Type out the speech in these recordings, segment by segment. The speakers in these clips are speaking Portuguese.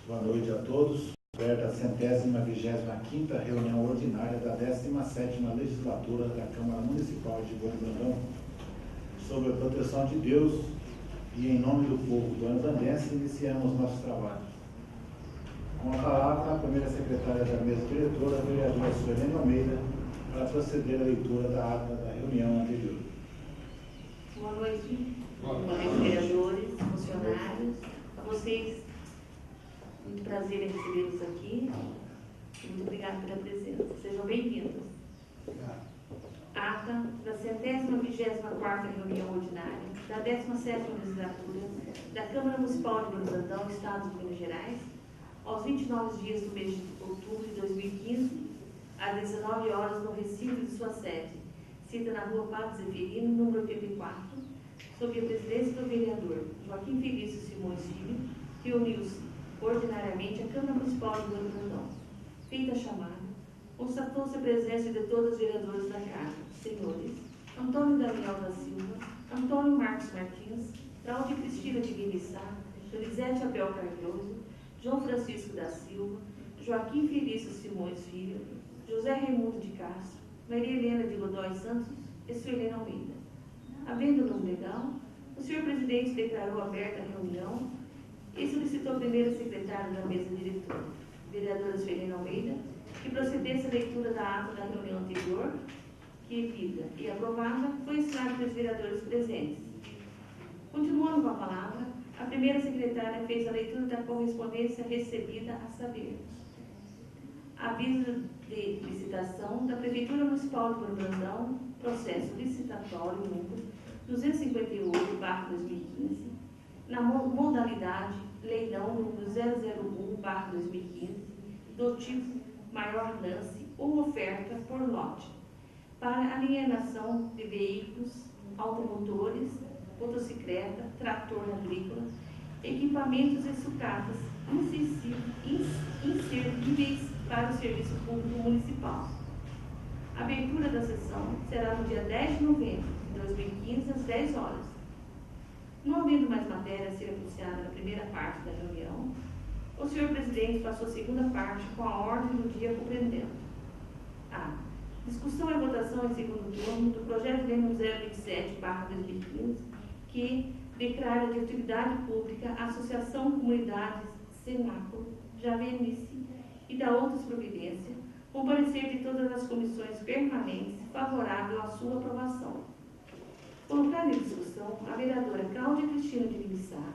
Boa noite a todos. Aberta a 125ª reunião ordinária da 17ª legislatura da Câmara Municipal de Boi Brandão, sob a proteção de Deus e em nome do povo boi-brandense, iniciamos nosso trabalho. Com a palavra, a primeira secretária da mesa diretora, a vereadora Suelene Almeida, para proceder à leitura da ata da reunião anterior. Boa noite, vereadores, funcionários, a vocês. Muito prazer em recebê-los aqui. Muito obrigada pela presença. Sejam bem-vindos. Ata da 124ª reunião ordinária da 17ª legislatura da Câmara Municipal de Boi Brandão, Estado de Minas Gerais, aos 29 dias do mês de outubro de 2015, às 19 horas, no recinto de sua sede, cita na rua Padre Zeferino, número 84, sob a presidência do vereador Joaquim Felício Simões Filho, reuniu-se ordinariamente a Câmara Municipal de Boi Brandão. Feita a chamada, constatou-se a presença de todos os vereadores da Casa, senhores Antônio Daniel da Silva, Antônio Marcos Martins, Cláudia Cristina de Guimissá, Elisete Abel Cardoso, João Francisco da Silva, Joaquim Felício Simões Filho, José Raimundo de Castro, Maria Helena de Godoy Santos e Suelene Almeida. Havendo nome legal, o senhor presidente declarou aberta a reunião e solicitou a primeira secretária da mesa diretora, vereadora Suelene Almeida, que procedesse à leitura da ata da reunião anterior, que, lida e aprovada, foi ensinada pelos vereadores presentes. Continuando com a palavra, a primeira secretária fez a leitura da correspondência recebida, a saber: aviso de licitação da Prefeitura Municipal de Boi Brandão, processo licitatório número 258/2015, na modalidade leilão número 001/2015, do tipo maior lance ou oferta por lote, para alienação de veículos, automotores, motocicleta, trator agrícola, equipamentos e sucatas inservíveis para o serviço público municipal. A abertura da sessão será no dia 10 de novembro de 2015, às 10 horas. Não havendo mais matéria a ser anunciada na primeira parte da reunião, o senhor presidente passou a segunda parte com a ordem do dia compreendendo: a. Discussão e votação em segundo turno do projeto de lei número 027/2015, que declara de utilidade pública a Associação Comunidades Cenáculo, Javenice e da outras providências, com parecer de todas as comissões permanentes favorável à sua aprovação. Colocada em discussão, a vereadora Cláudia Cristina de Guimissá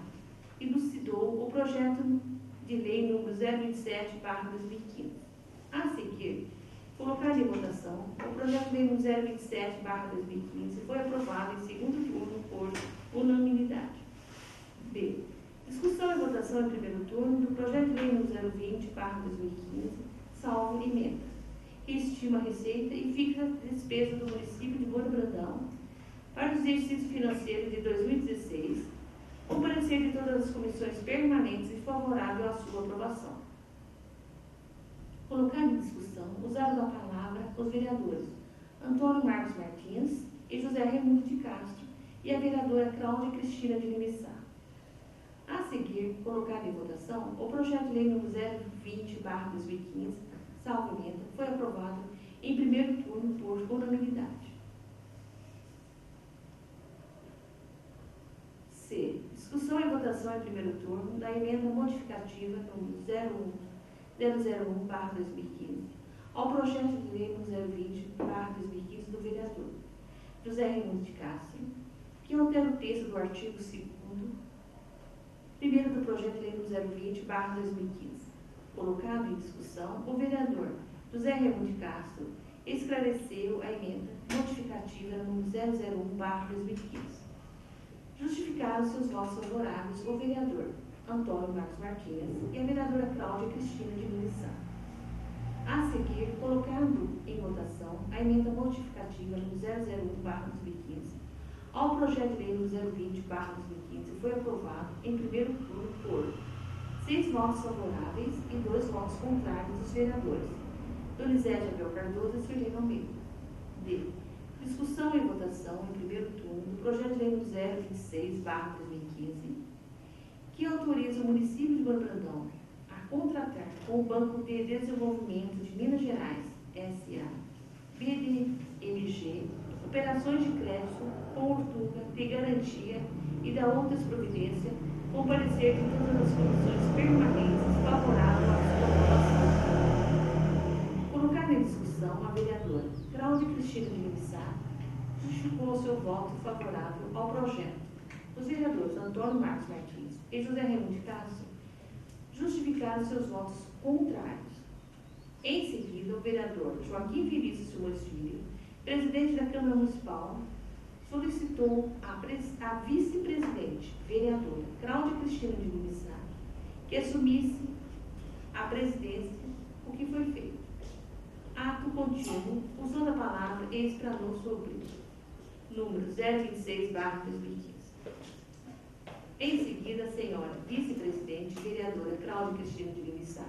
elucidou o projeto de lei número 027/2015. A seguir, colocado em votação, o projeto de lei número 027/2015 foi aprovado em segundo turno por unanimidade. B. Discussão e votação em primeiro turno do projeto de lei número 020/2015, salvo emenda, que estima a receita e fixa a despesa do município de Boi Brandão para o exercício financeiro de 2016, com parecer de todas as comissões permanentes e favorável à sua aprovação. Colocado em discussão, usaram a palavra os vereadores Antônio Marcos Martins e José Raimundo de Castro e a vereadora Cláudia Cristina de Guimissá. A seguir, colocado em votação, o projeto de lei número 020/2015, salvo emenda, foi aprovado em primeiro turno por unanimidade. C. Discussão e votação em primeiro turno da emenda modificativa número 001/2015 ao projeto de lei número 020/2015 do vereador José Raimundo de Castro, que altera o texto do artigo 2º, primeiro do projeto de lei número 020/2015. Colocado em discussão, o vereador José Raimundo de Castro esclareceu a emenda modificativa número 001/2015. Justificaram seus votos favoráveis o vereador Antônio Marcos Martins e a vereadora Cláudia Cristina de Guimissá. A seguir, colocando em votação a emenda modificativa número 001/2015 ao projeto de lei número 020/2015, foi aprovado em primeiro turno por 6 votos favoráveis e 2 votos contrários dos vereadores Elisete Abel Cardoso e Suelene Almeida. D. Discussão e votação em primeiro turno do projeto de lei número 026/2015, que autoriza o município de Boi Brandão a com o Banco de Desenvolvimento de Minas Gerais, S.A., BDMG, operações de crédito, cobertura, de garantia e da outras providências, com parecer de todas as condições permanentes favorável à sua aprovação. Colocada em discussão, a vereadora Cláudia Cristina de Lissá justificou seu voto favorável ao projeto. Os vereadores Antônio Marcos Martins e José Raimundo de Castro justificaram seus votos contrários. Em seguida, o vereador Joaquim Vinícius Simões Filho, presidente da Câmara Municipal, solicitou a vice-presidente, vereadora Cláudia Cristina de Lissá, que assumisse a presidência, o que foi feito. Ato contínuo, usando a palavra, e explanou sobre número 026/2015. Em seguida, a senhora vice-presidente, vereadora Cláudia Cristina de Lissá,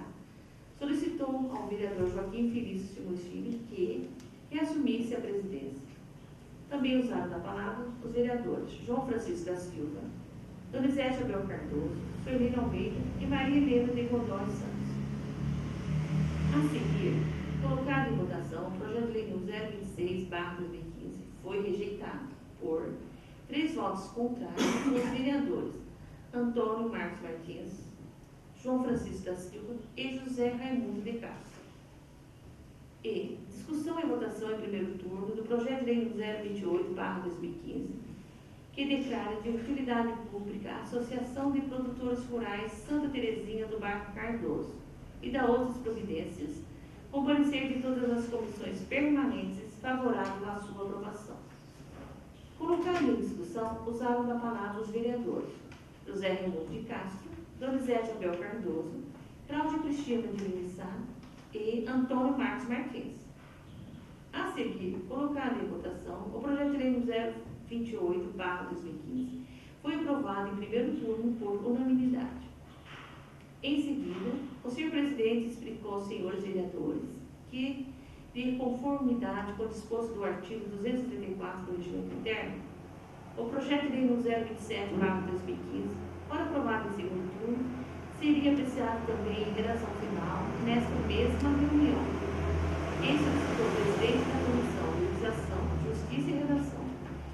solicitou ao vereador Joaquim Felício Simões Filho que reassumisse a presidência. Também usaram da palavra os vereadores João Francisco da Silva, Donizete Abel Cardoso, Suelina Almeida e Maria Helena de Godoy Santos. A seguir, colocado em votação, o projeto de lei número 026/2015 foi rejeitado por 3 votos contrários dos vereadores Antônio Marcos Martins, João Francisco da Silva e José Raimundo de Castro. E discussão e votação em primeiro turno do projeto de lei 028/2015, que declara de utilidade pública a Associação de Produtores Rurais Santa Terezinha do Barco Cardoso e da outras providências, com parecer de todas as comissões permanentes favorável à sua aprovação. Colocado em discussão, usaram da palavra os vereadores José Raimundo de Castro, Donizete Abel Cardoso, Cláudia Cristina de Lissá e Antônio Marcos Martins. A seguir, colocado em votação, o projeto de lei 028/2015 foi aprovado em primeiro turno por unanimidade. Em seguida, o senhor presidente explicou aos senhores vereadores que, de conformidade com o disposto do artigo 234 do Regimento Interno, o projeto de lei 027/2015, quando aprovado em segundo turno, seria apreciado também em redação final nesta mesma reunião. Em solicitou o presidente da Comissão de Legislação, Justiça e Redação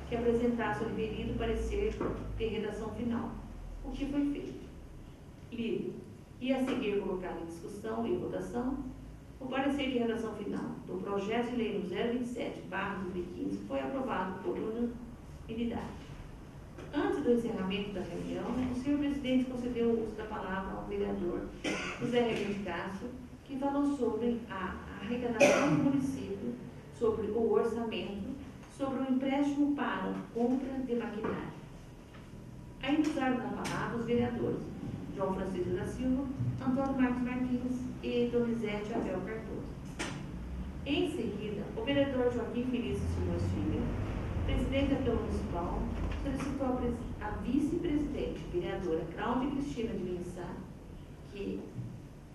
que apresentasse o referido parecer de redação final, o que foi feito. Lido. E a seguir colocado em discussão e votação, o parecer de redação final do projeto de lei 027/2015 foi aprovado por unanimidade. Antes do encerramento da reunião, o senhor presidente concedeu o uso da palavra ao vereador José Raimundo de Castro, que falou sobre a arrecadação do município, sobre o orçamento, sobre o empréstimo para compra de maquinário. Ainda usaram da palavra os vereadores João Francisco da Silva, Antônio Marcos Martins e Donizete Abel Cardoso. Em seguida, o vereador Joaquim Felício Simões Filho, presidente da Câmara Municipal, solicitou a vice-presidente, vereadora Cláudia Cristina de Lissá, que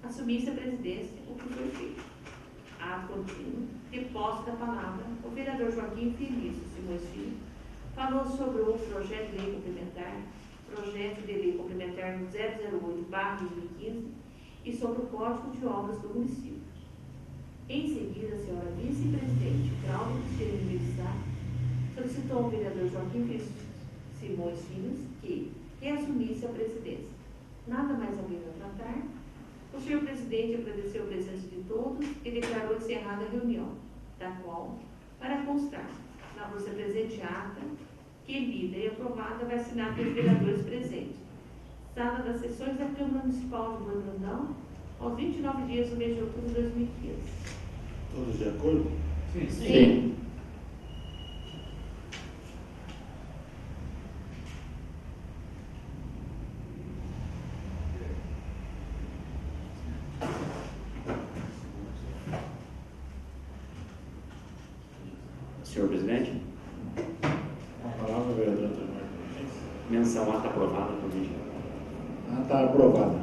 assumisse a presidência, o que foi feito. Ato contínuo, de posse da palavra, o vereador Joaquim Felício Simões Filho falou sobre o projeto de lei complementar, número 008/2015 e sobre o Código de Obras do município. Em seguida, a senhora vice-presidente Cláudia Cristina de Lissá solicitou ao vereador Joaquim Felício Simões Filho que reassumisse a presidência. Nada mais alguém a tratar. O senhor presidente agradeceu a presença de todos e declarou encerrada a reunião, da qual, para constar na você presente ata, que lida e aprovada vai assinar pelos vereadores presentes. Sala das sessões da Câmara Municipal de Boi Brandão, aos 29 dias do mês de outubro de 2015. Todos de acordo? Sim. Sim. Senhor presidente, Com a palavra, vereador Antônio Martins. menção ata aprovada por mim. Está aprovada.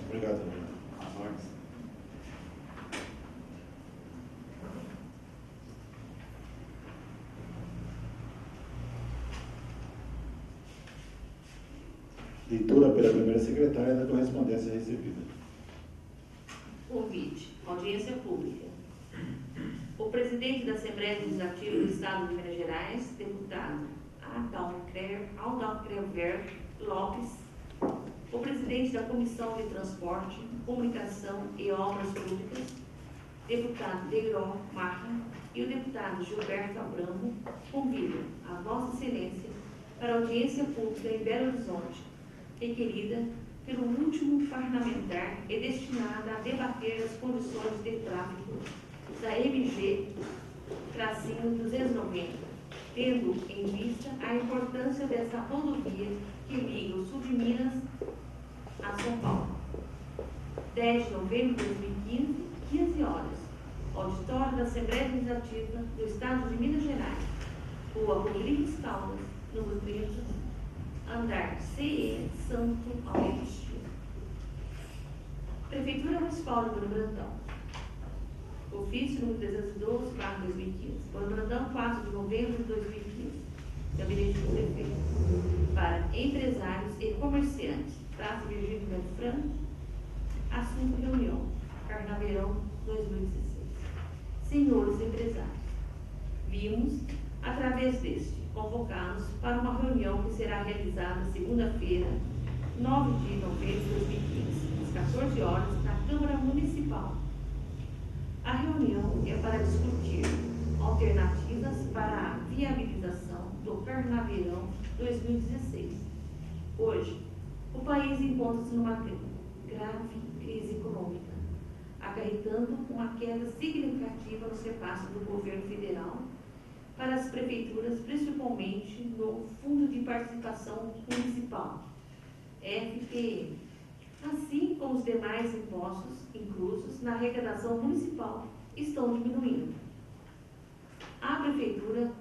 Obrigado, vereador. As ordens. Leitura pela primeira secretária da correspondência recebida. Convite. Audiência pública. O presidente da Assembleia Legislativa do Estado de Minas Gerais, deputado Adalcrever Lopes, o presidente da Comissão de Transporte, Comunicação e Obras Públicas, deputado Deiró Marra, e o deputado Gilberto Abramo convidam a Vossa Excelência para a audiência pública em Belo Horizonte, requerida pelo último parlamentar e destinada a debater as condições de tráfego da MG-290, tendo em vista a importância dessa rodovia que liga o sul de Minas a São Paulo. 10 de novembro de 2015, 15 horas. Auditório da Assembleia Legislativa do Estado de Minas Gerais, Rua Rodrigues Caldas, número 30, andar CE Santo Augusto. Prefeitura Municipal de Belo Brandão. Ofício número 312/2015. Belo Brandão, 4 de novembro de 2015. Gabinete do Prefeito. Para empresários e comerciantes. Praça Virgílio Melo Franco. Assunto reunião. Carnaveirão 2016. Senhores empresários, vimos, através deste, convocá-los para uma reunião que será realizada segunda-feira, 9 de novembro de 2015, às 14 horas, na Câmara Municipal. A reunião é para discutir alternativas para a viabilização do Carnaveirão 2016. Hoje, o país encontra-se numa grave crise econômica, acarretando uma queda significativa nos repasses do governo federal para as prefeituras, principalmente no Fundo de Participação Municipal, FPM, assim como os demais impostos inclusos na arrecadação municipal estão diminuindo. A prefeitura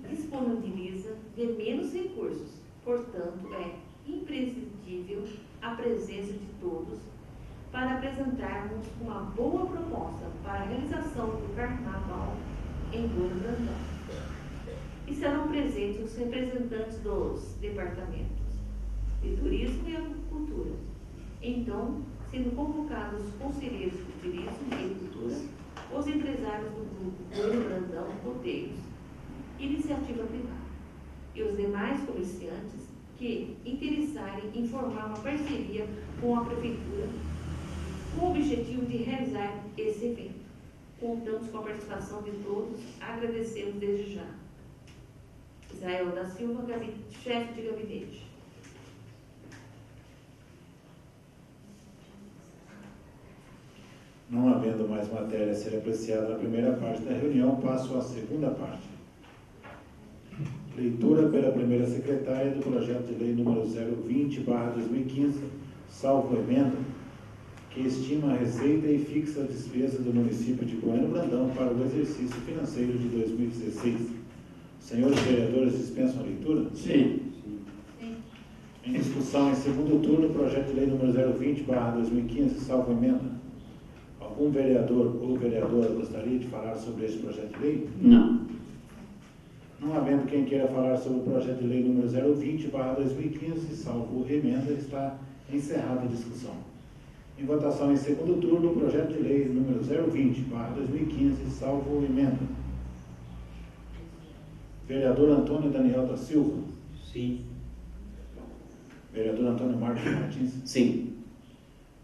disponibiliza de menos recursos, portanto, é imprescindível a presença de todos para apresentarmos uma boa proposta para a realização do Carnaval em Belo Brandão. Estarão presentes os representantes dos departamentos de Turismo e Agricultura. Então, sendo convocados os conselheiros de Turismo e Cultura, os empresários do grupo Belo Brandão Roteiros, Iniciativa Privada, e os demais comerciantes que interessarem em formar uma parceria com a Prefeitura com o objetivo de realizar esse evento. Contamos com a participação de todos, agradecemos desde já. Israel da Silva, chefe de gabinete. Não havendo mais matéria a ser apreciada na primeira parte da reunião, passo à segunda parte. Leitura pela primeira secretária do projeto de lei número 020/2015, salvo emenda, que estima a receita e fixa a despesa do município de Bueno Brandão para o exercício financeiro de 2016. Senhores vereadores, dispensam a leitura? Sim. Em discussão em segundo turno, projeto de lei número 020/2015, salvo emenda. Algum vereador ou vereadora gostaria de falar sobre este projeto de lei? Não. Não havendo quem queira falar sobre o projeto de lei número 020/2015, salvo emenda, está encerrada a discussão. Em votação em segundo turno, o projeto de lei número 020/2015, salvo emenda. Vereador Antônio Daniel da Silva. Sim. Vereador Antônio Marcos Martins. Sim.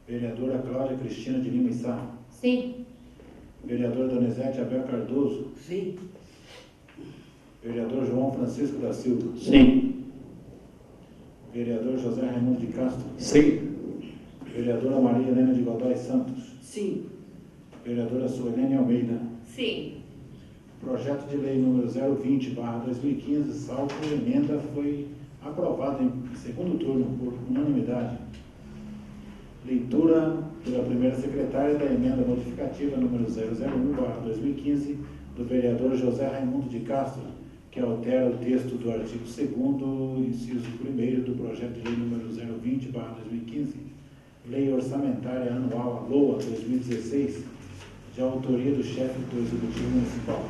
Vereadora Cláudia Cristina de Lima Sá. Sim. Vereador Donizete Abel Cardoso. Sim. Vereador João Francisco da Silva. Sim. Vereador José Raimundo de Castro. Sim. Vereadora Maria Helena de Godoy Santos. Sim. Vereadora Suelene Almeida. Sim. Projeto de lei número 020/2015, salvo emenda, foi aprovado em segundo turno por unanimidade. Leitura pela primeira secretária da emenda modificativa número 001/2015 do vereador José Raimundo de Castro, que altera o texto do artigo 2º, inciso 1º do projeto de lei número 020/2015, Lei Orçamentária Anual, a LOA 2016, de autoria do chefe do Executivo Municipal.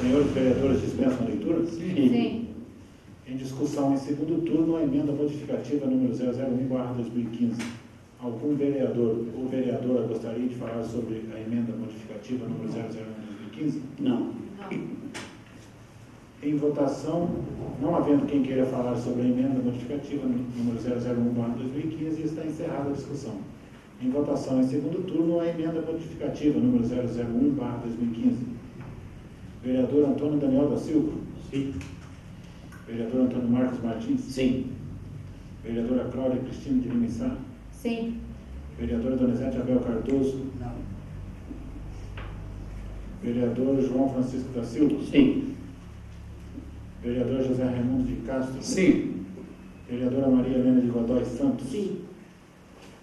Senhores vereadores, dispensam a leitura? Sim. Em discussão em segundo turno, a emenda modificativa número 001/2015. Algum vereador ou vereadora gostaria de falar sobre a emenda modificativa número 001 de 2015? Não. Não. Em votação, não havendo quem queira falar sobre a emenda modificativa número 001/2015, está encerrada a discussão. Em votação, em segundo turno, a emenda modificativa número 001/2015. Vereador Antônio Daniel da Silva. Sim. Vereador Antônio Marcos Martins. Sim. Vereadora Cláudia Cristina de Limissá. Sim. Vereadora Donizete Abel Cardoso. Não. Vereador João Francisco da Silva. Sim. Vereador José Raimundo de Castro. Sim. Vereadora Maria Helena de Godoy Santos. Sim.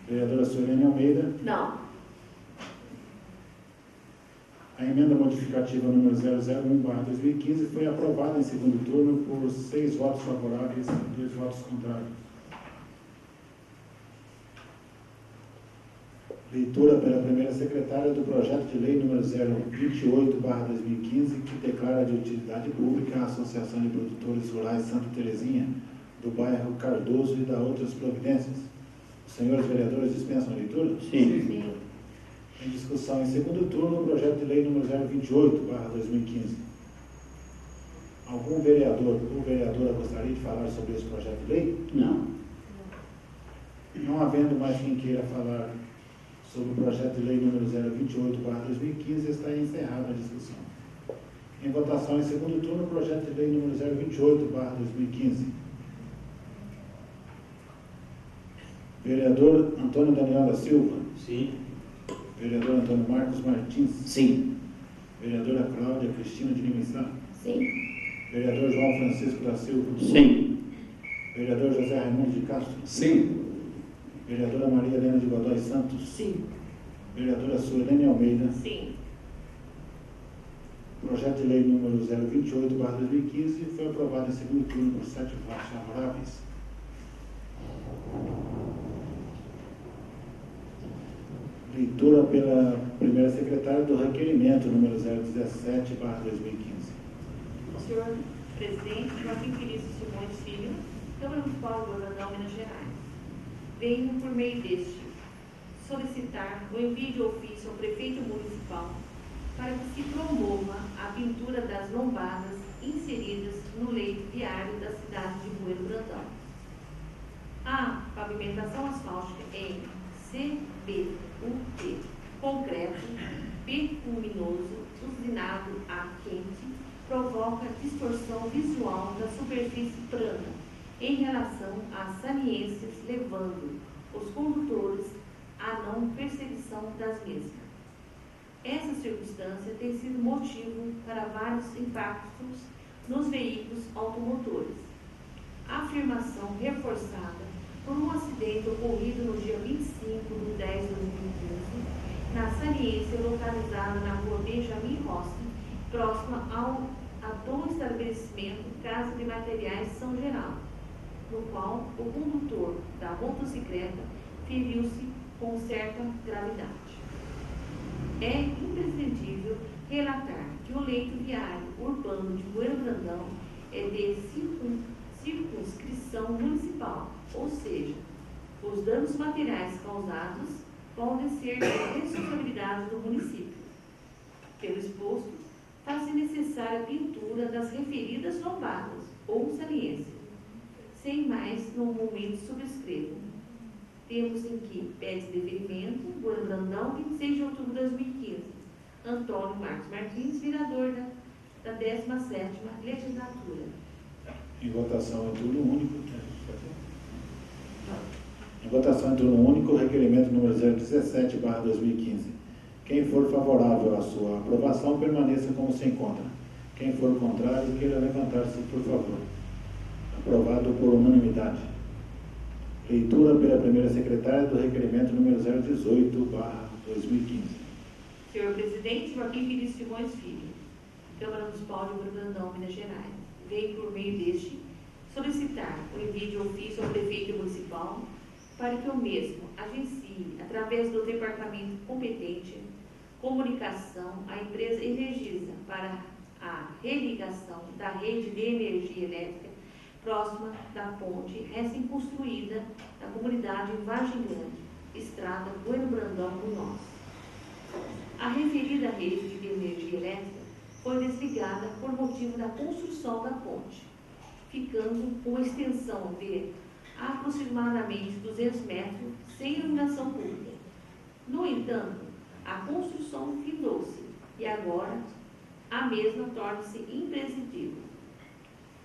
Vereadora Suelene Almeida. Não. A emenda modificativa número 001/2015 foi aprovada em segundo turno por 6 votos favoráveis e 2 votos contrários. Leitura pela primeira secretária do projeto de lei número 028/2015, que declara de utilidade pública a Associação de Produtores Rurais Santa Terezinha, do bairro Cardoso, e da outras providências. Os senhores vereadores dispensam a leitura? Sim. Sim. Em discussão em segundo turno, o projeto de lei número 028/2015. Algum vereador ou vereadora gostaria de falar sobre esse projeto de lei? Não. Não havendo mais quem queira falar sobre o projeto de lei número 028/2015, está encerrada a discussão. Em votação em segundo turno, o projeto de lei número 028/2015. Vereador Antônio Daniel da Silva. Sim. Vereador Antônio Marcos Martins. Sim. Vereadora Cláudia Cristina de Limissá. Sim. Vereador João Francisco da Silva. Sim. Vereador José Raimundo de Castro. Sim. Vereadora Maria Helena de Godoy Santos. Sim. Vereadora Suelene Almeida. Sim. Projeto de lei número 028/2015 foi aprovado em segundo turno por 7 votos favoráveis. Leitura pela primeira secretária do requerimento número 017/2015. Senhor Presidente, Joaquim Felício Simões Filho, Câmara Municipal de Borondão, Minas Gerais. Venho, por meio deste, solicitar o envio de ofício ao prefeito municipal para que se promova a pintura das lombadas inseridas no leito viário da cidade de Moeiro Brandão. A pavimentação asfáltica em CBUT, concreto, bituminoso, usinado a quente, provoca distorção visual da superfície plana em relação às saliências, levando os condutores à não percepção das mesmas. Essa circunstância tem sido motivo para vários impactos nos veículos automotores. A afirmação reforçada por um acidente ocorrido no dia 25/10/2015, na saliência localizada na rua Benjamin Rossi, próxima do estabelecimento Casa de Materiais São Geraldo, no qual o condutor da motocicleta feriu-se com certa gravidade. É imprescindível relatar que o leito viário urbano de Moeiro Brandão é de circunscrição municipal, ou seja, os danos materiais causados podem ser de responsabilidade do município. Pelo exposto, faz-se necessária a pintura das referidas lombadas ou saliência. Sem mais, no momento subscrevo. Temos em que pede de deferimento, Moeiro Brandão, 26 de outubro de 2015. Antônio Marcos Martins, vereador da 17ª legislatura. Em votação em turno único. Em votação em turno único, o requerimento número 017/2015. Quem for favorável à sua aprovação, permaneça como se encontra. Quem for contrário, queira levantar-se, por favor. Aprovado por unanimidade. Leitura pela primeira secretária do requerimento número 018/2015. Senhor Presidente, Joaquim Felício Simões Filho, Câmara Municipal de Moeiro Brandão, Minas Gerais. Venho, por meio deste, solicitar o envio de ofício ao prefeito municipal para que o mesmo agencie, através do departamento competente, comunicação, a empresa Energisa para a religação da rede de energia elétrica próxima da ponte recém-construída da comunidade Vargem Grande, Brandão por nós. A referida rede de energia elétrica foi desligada por motivo da construção da ponte, ficando com extensão de aproximadamente 200 metros sem iluminação pública. No entanto, a construção findou-se e agora a mesma torna-se imprescindível.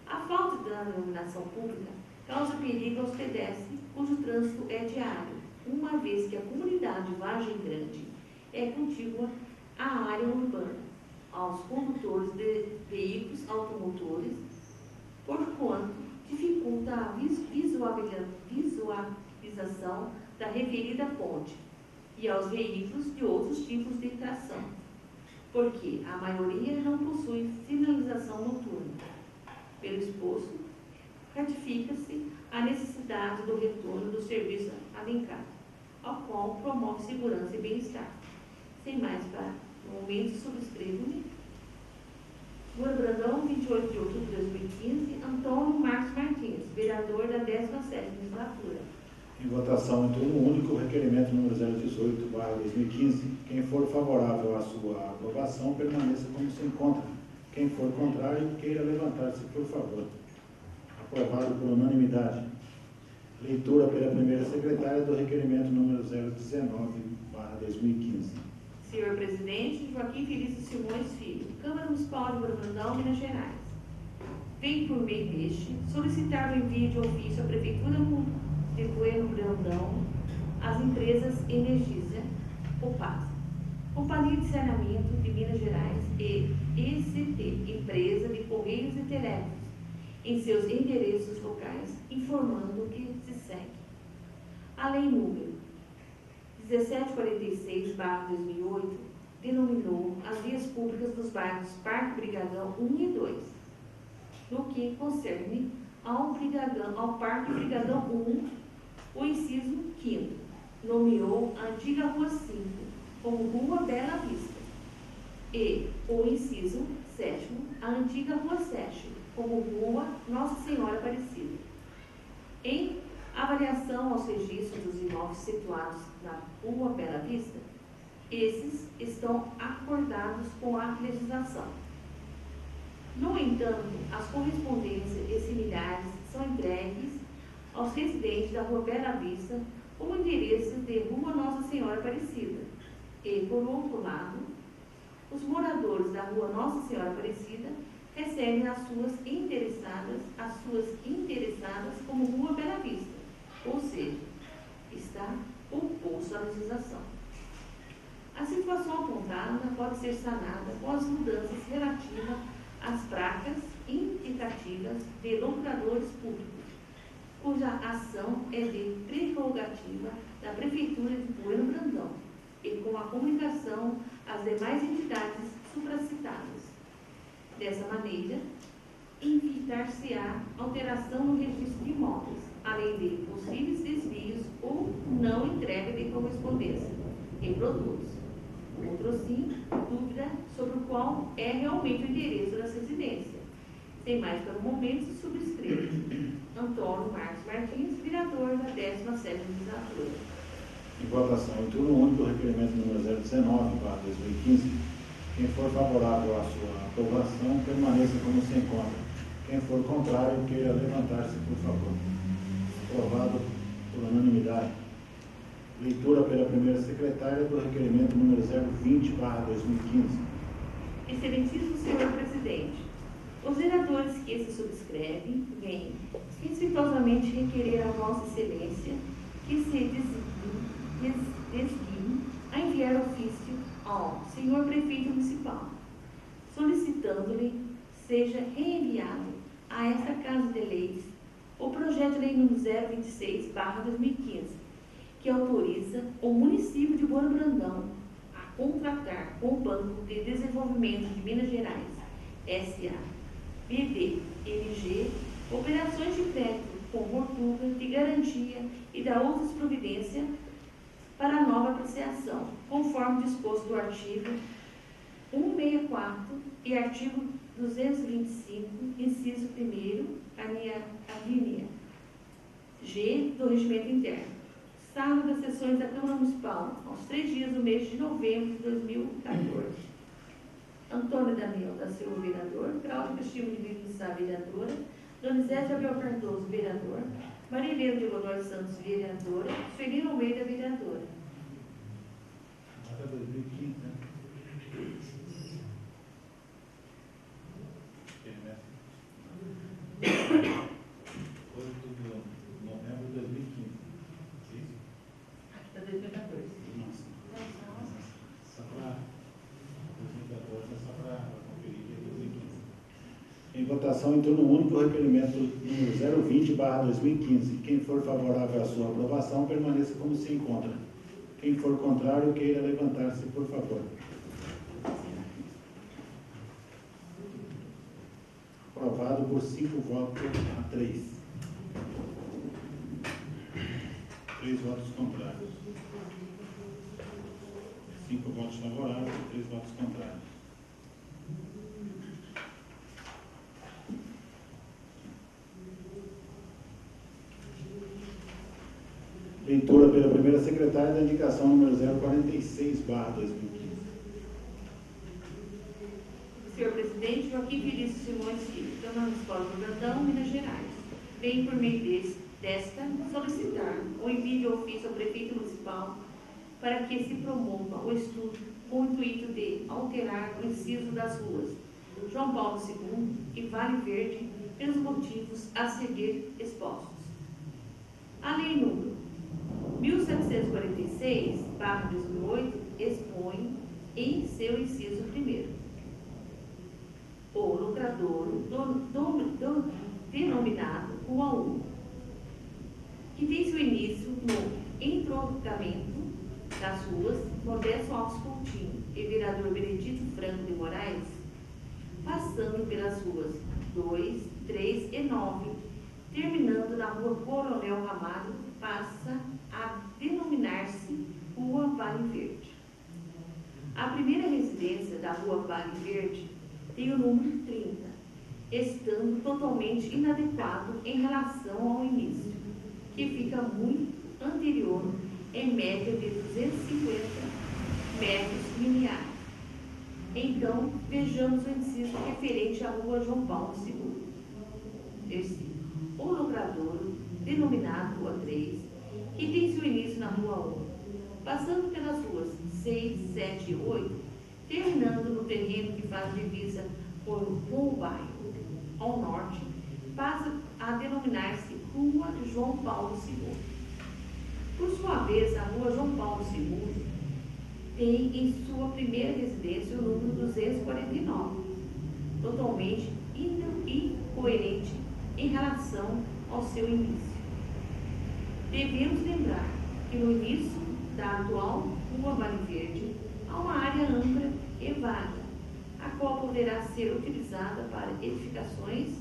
A falta da iluminação pública causa perigo aos pedestres, cujo trânsito é diário, uma vez que a comunidade Vargem Grande é contígua à área urbana, aos condutores de veículos automotores, porquanto dificulta a visualização da referida ponte e aos veículos de outros tipos de tração, porque a maioria não possui sinalização noturna. Pelo exposto, ratifica-se a necessidade do retorno do serviço alencado, ao qual promove segurança e bem-estar. Sem mais para o momento, subscrevo-me. Moura Brandão, 28 de outubro de 2015, Antônio Marcos Martins, vereador da 17ª legislatura. Em votação em turno único, o requerimento número 018/2015. Quem for favorável à sua aprovação, permaneça como se encontra. Quem for contrário, queira levantar-se, por favor. Aprovado por unanimidade. Leitura pela primeira secretária do requerimento número 019/2015. Senhor Presidente, Joaquim Felício Simões Filho, Câmara Municipal de Moura Brandão, Minas Gerais. Venho por meio deste solicitar o envio de ofício à Prefeitura de Bueno Brandão, às empresas Energisa, Copasa, Companhia de Saneamento de Minas Gerais e ECT, Empresa de Correios e Telégrafos, em seus endereços locais, informando o que se segue. A Lei número 1746/2008 denominou as vias públicas dos bairros Parque Brigadão 1 e 2. No que concerne ao Parque Brigadão 1, o inciso 5º nomeou a antiga Rua 5 como Rua Bela Vista e o inciso 7º a antiga Rua 7 como Rua Nossa Senhora Aparecida. Em avaliação aos registros dos imóveis situados na Rua Bela Vista, esses estão acordados com a legislação. No entanto, as correspondências e similares são entregues aos residentes da Rua Bela Vista como endereço de Rua Nossa Senhora Aparecida e, por outro lado, os moradores da Rua Nossa Senhora Aparecida recebem as suas interessadas como Rua Bela Vista, ou seja, está oposto à legislação. A situação apontada pode ser sanada com as mudanças relativas às placas indicativas de locadores públicos, cuja ação é de prerrogativa da Prefeitura de Bueno Brandão e com a comunicação às demais entidades supracitadas. Dessa maneira, evitar-se-á alteração no registro de imóveis, além de possíveis desvios ou não entrega de correspondência em produtos. Outro sim, dúvida sobre o qual é realmente o endereço das residências. Sem mais para o momento, subscrevo. Antônio Marcos Martins, vereador da 17ª legislatura. Em votação em turno único, o requerimento número 019/2015. Quem for favorável à sua aprovação, permaneça como se encontra. Quem for contrário, queira levantar-se, por favor. Aprovado por unanimidade. Leitura pela primeira secretária do requerimento número 020/2015. Excelentíssimo senhor presidente, os vereadores que se subscrevem vêm respeitosamente requerer a Vossa Excelência que se designe a enviar ofício ao senhor prefeito municipal, solicitando-lhe seja reenviado a esta Casa de Leis o projeto de lei número 026/2015, que autoriza o município de Bueno Brandão a contratar com o Banco de Desenvolvimento de Minas Gerais, S.A., BDMG, operações de crédito com cobertura de garantia e da outras providências para nova apreciação, conforme disposto do artigo 164 e artigo 225, inciso 1º, a linha G do Regimento Interno. Sala das Sessões da Câmara Municipal Municipal, aos 3 dias do mês de novembro de 2014. Antônio Daniel da Silva, vereador. Cláudia Castilho de Vitor Sá, vereadora. Donizete Abel Cardoso, vereador. Maria Helena de Godoy Santos, vereadora. Sueli Almeida, vereadora. Até 2015, né? Novembro de 2015. Aqui está 2014. Nossa. Só para 2014, é só para conferir que é 2015. Em votação, em turno único, o requerimento número 020/2015. Quem for favorável à sua aprovação, permaneça como se encontra. Quem for contrário, queira levantar-se, por favor. Aprovado por 5 votos a 3. 3 votos contrários. 5 votos favoráveis e 3 votos contrários. Leitura pela primeira secretária da indicação número 046/2015. Senhor presidente, Joaquim Vinícius Simões Filho, Câmara Municipal do Brandão, Minas Gerais, vem por meio desta solicitar o envio de ofício ao prefeito municipal para que se promova o estudo com o intuito de alterar o inciso das ruas João Paulo II e Vale Verde pelos motivos a seguir expostos. A lei número 1746/2008 expõe em seu inciso 1º o lucradouro denominado Rua 1, que tem seu início no entroncamento das ruas Modesto Alves Coutinho e Vereador Benedito Franco de Moraes, passando pelas ruas 2, 3 e 9, terminando na Rua Coronel Ramalho, passa a denominar-se Rua Vale Verde. A primeira residência da Rua Vale Verde tem o número 30, estando totalmente inadequado em relação ao início, que fica muito anterior, em média de 250 metros lineares. Então, vejamos o inciso referente à Rua João Paulo II. Terceiro, o logradouro, denominado Rua 3, que tem seu início na Rua 1, passando pelas ruas 6, 7 e 8, terminando no terreno que faz divisa com o bairro ao norte, passa a denominar-se Rua João Paulo II. Por sua vez, a Rua João Paulo II tem em sua primeira residência o número 249, totalmente incoerente em relação ao seu início. Devemos lembrar que no início da atual Rua Vale Verde há uma área ampla e vaga, a qual poderá ser utilizada para edificações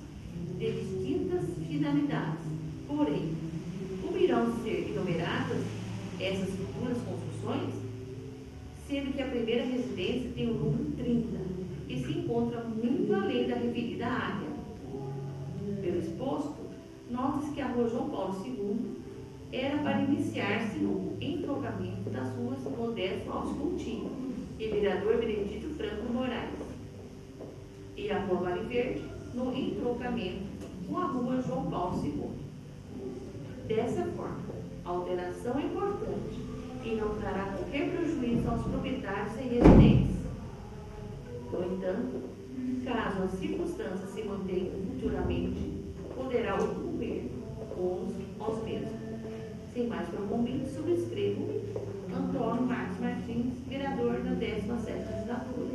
de distintas finalidades. Porém, como irão ser enumeradas essas futuras construções, sendo que a primeira residência tem o número 30 e se encontra muito além da referida área. Pelo exposto, nota-se que a Rua João Paulo II era para iniciar-se no entroncamento das ruas Modesto Alves Coutinho e Vereador Benedito Franco Moraes, e a Rua Vale Verde no entroncamento com a Rua João Paulo II. Dessa forma, a alteração é importante e não trará qualquer prejuízo aos proprietários e residentes. No entanto, caso as circunstâncias se mantenham futuramente, poderá ocorrer ônus aos mesmos. Sem mais procumbir, subscrevo Antônio Marcos Martins, vereador da 17ª legislatura.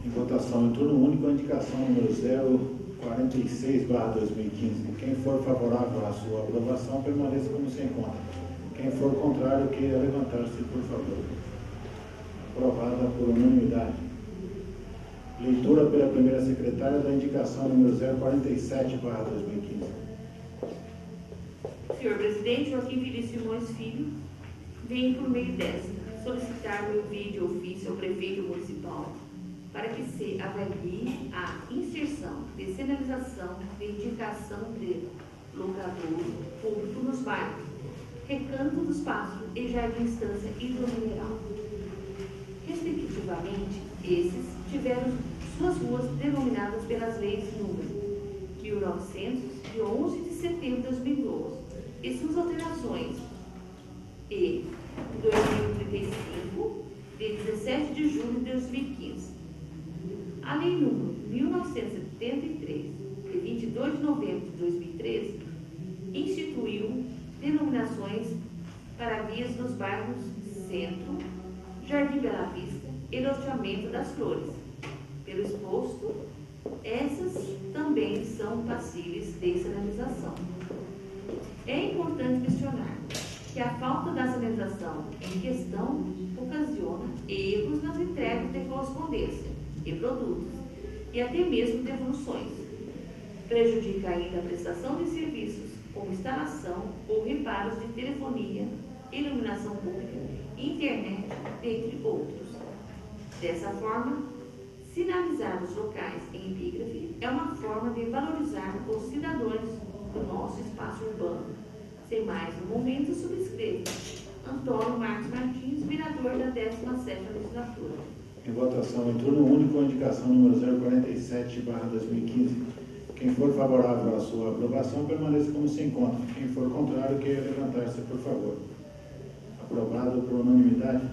Em votação em turno único, a indicação número 046/2015. Quem for favorável à sua aprovação, permaneça como se encontra. Quem for contrário, queira levantar-se, por favor. Aprovada por unanimidade. Leitura pela primeira secretária da indicação número 047/2015. Senhor presidente, Joaquim Vinícius Simões Filho, vem por meio desta solicitar o envio de ofício ao prefeito municipal para que se avalie a inserção de sinalização de indicação de locador público nos bairros Recanto dos Pássaros e Jardim Estância Hidromineral. Respectivamente, esses tiveram suas ruas denominadas pelas leis número 1900, de 11 de setembro de 2012, e suas alterações, e 2035, de 17 de julho de 2015. A Lei número 1973, de 22 de novembro de 2013, instituiu denominações para vias nos bairros Centro, Jardim Bela Vista e Loteamento das Flores. Pelo exposto, essas também são passíveis de sinalização. É importante questionar que a falta da sinalização em questão ocasiona erros nas entregas de correspondência e produtos, e até mesmo devoluções. Prejudica ainda a prestação de serviços como instalação ou reparos de telefonia, iluminação pública, internet, dentre outros. Dessa forma, sinalizar os locais em epígrafe é uma forma de valorizar os cidadãos do nosso espaço urbano. Sem mais um momento, subscrevo Antônio Marcos Martins, vereador da 17ª Legislatura. Em votação, em turno único, a indicação número 047/2015. Quem for favorável à sua aprovação, permaneça como se encontra. Quem for contrário, queira levantar-se, por favor. Aprovado por unanimidade.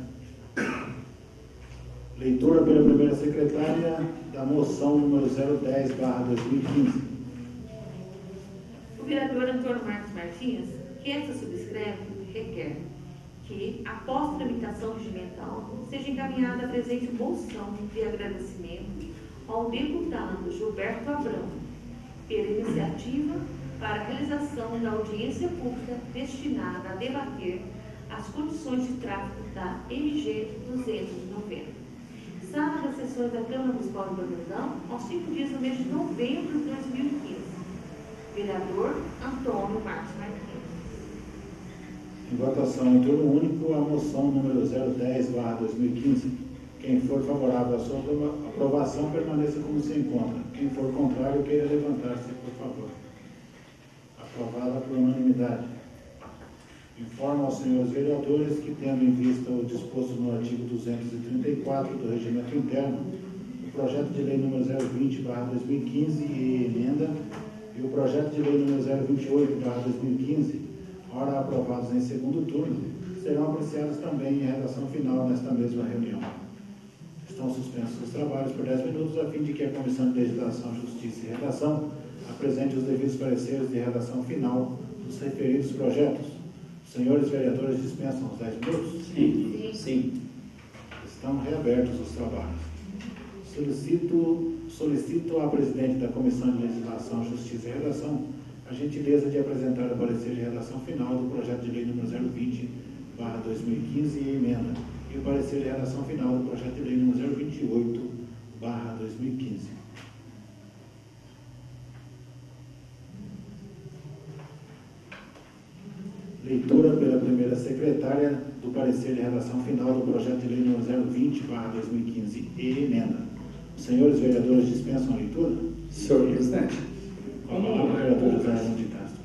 Leitura pela primeira secretária da moção número 010/2015. O vereador Antônio Marcos Martins, que esta subscreve, requer que, após tramitação regimental, seja encaminhada a presente moção de agradecimento ao deputado Gilberto Abrão pela iniciativa para a realização da audiência pública destinada a debater as condições de tráfego da MG 290. Sala das sessões da Câmara Municipal de Barbazão, aos 5 dias do mês de novembro de 2015. Vereador Antônio Marcos Martins. Em votação, em turno único, a moção número 010/2015. Quem for favorável à sua aprovação, permaneça como se encontra. Quem for contrário, queira levantar-se, por favor. Aprovada por unanimidade. Informo aos senhores vereadores que, tendo em vista o disposto no artigo 234 do Regimento Interno, o projeto de lei número 020/2015 e emenda, e o projeto de lei número 028/2015, ora aprovados em segundo turno, serão apreciados também em redação final nesta mesma reunião. Estão suspensos os trabalhos por 10 minutos, a fim de que a Comissão de Legislação, Justiça e Redação apresente os devidos pareceres de redação final dos referidos projetos. Senhores vereadores, dispensam os 10 minutos? Sim. Estão reabertos os trabalhos. Solicito à presidente da Comissão de Legislação, Justiça e Redação a gentileza de apresentar o parecer de redação final do projeto de lei número 020/2015 e emenda, e o parecer de redação final do projeto de lei número 028/2015. Leitura pela primeira secretária do parecer de redação final do projeto de lei número 020/2015 e emenda. Os senhores vereadores dispensam a leitura? Senhor presidente, Com a palavra, o vereador José Arão de Castro.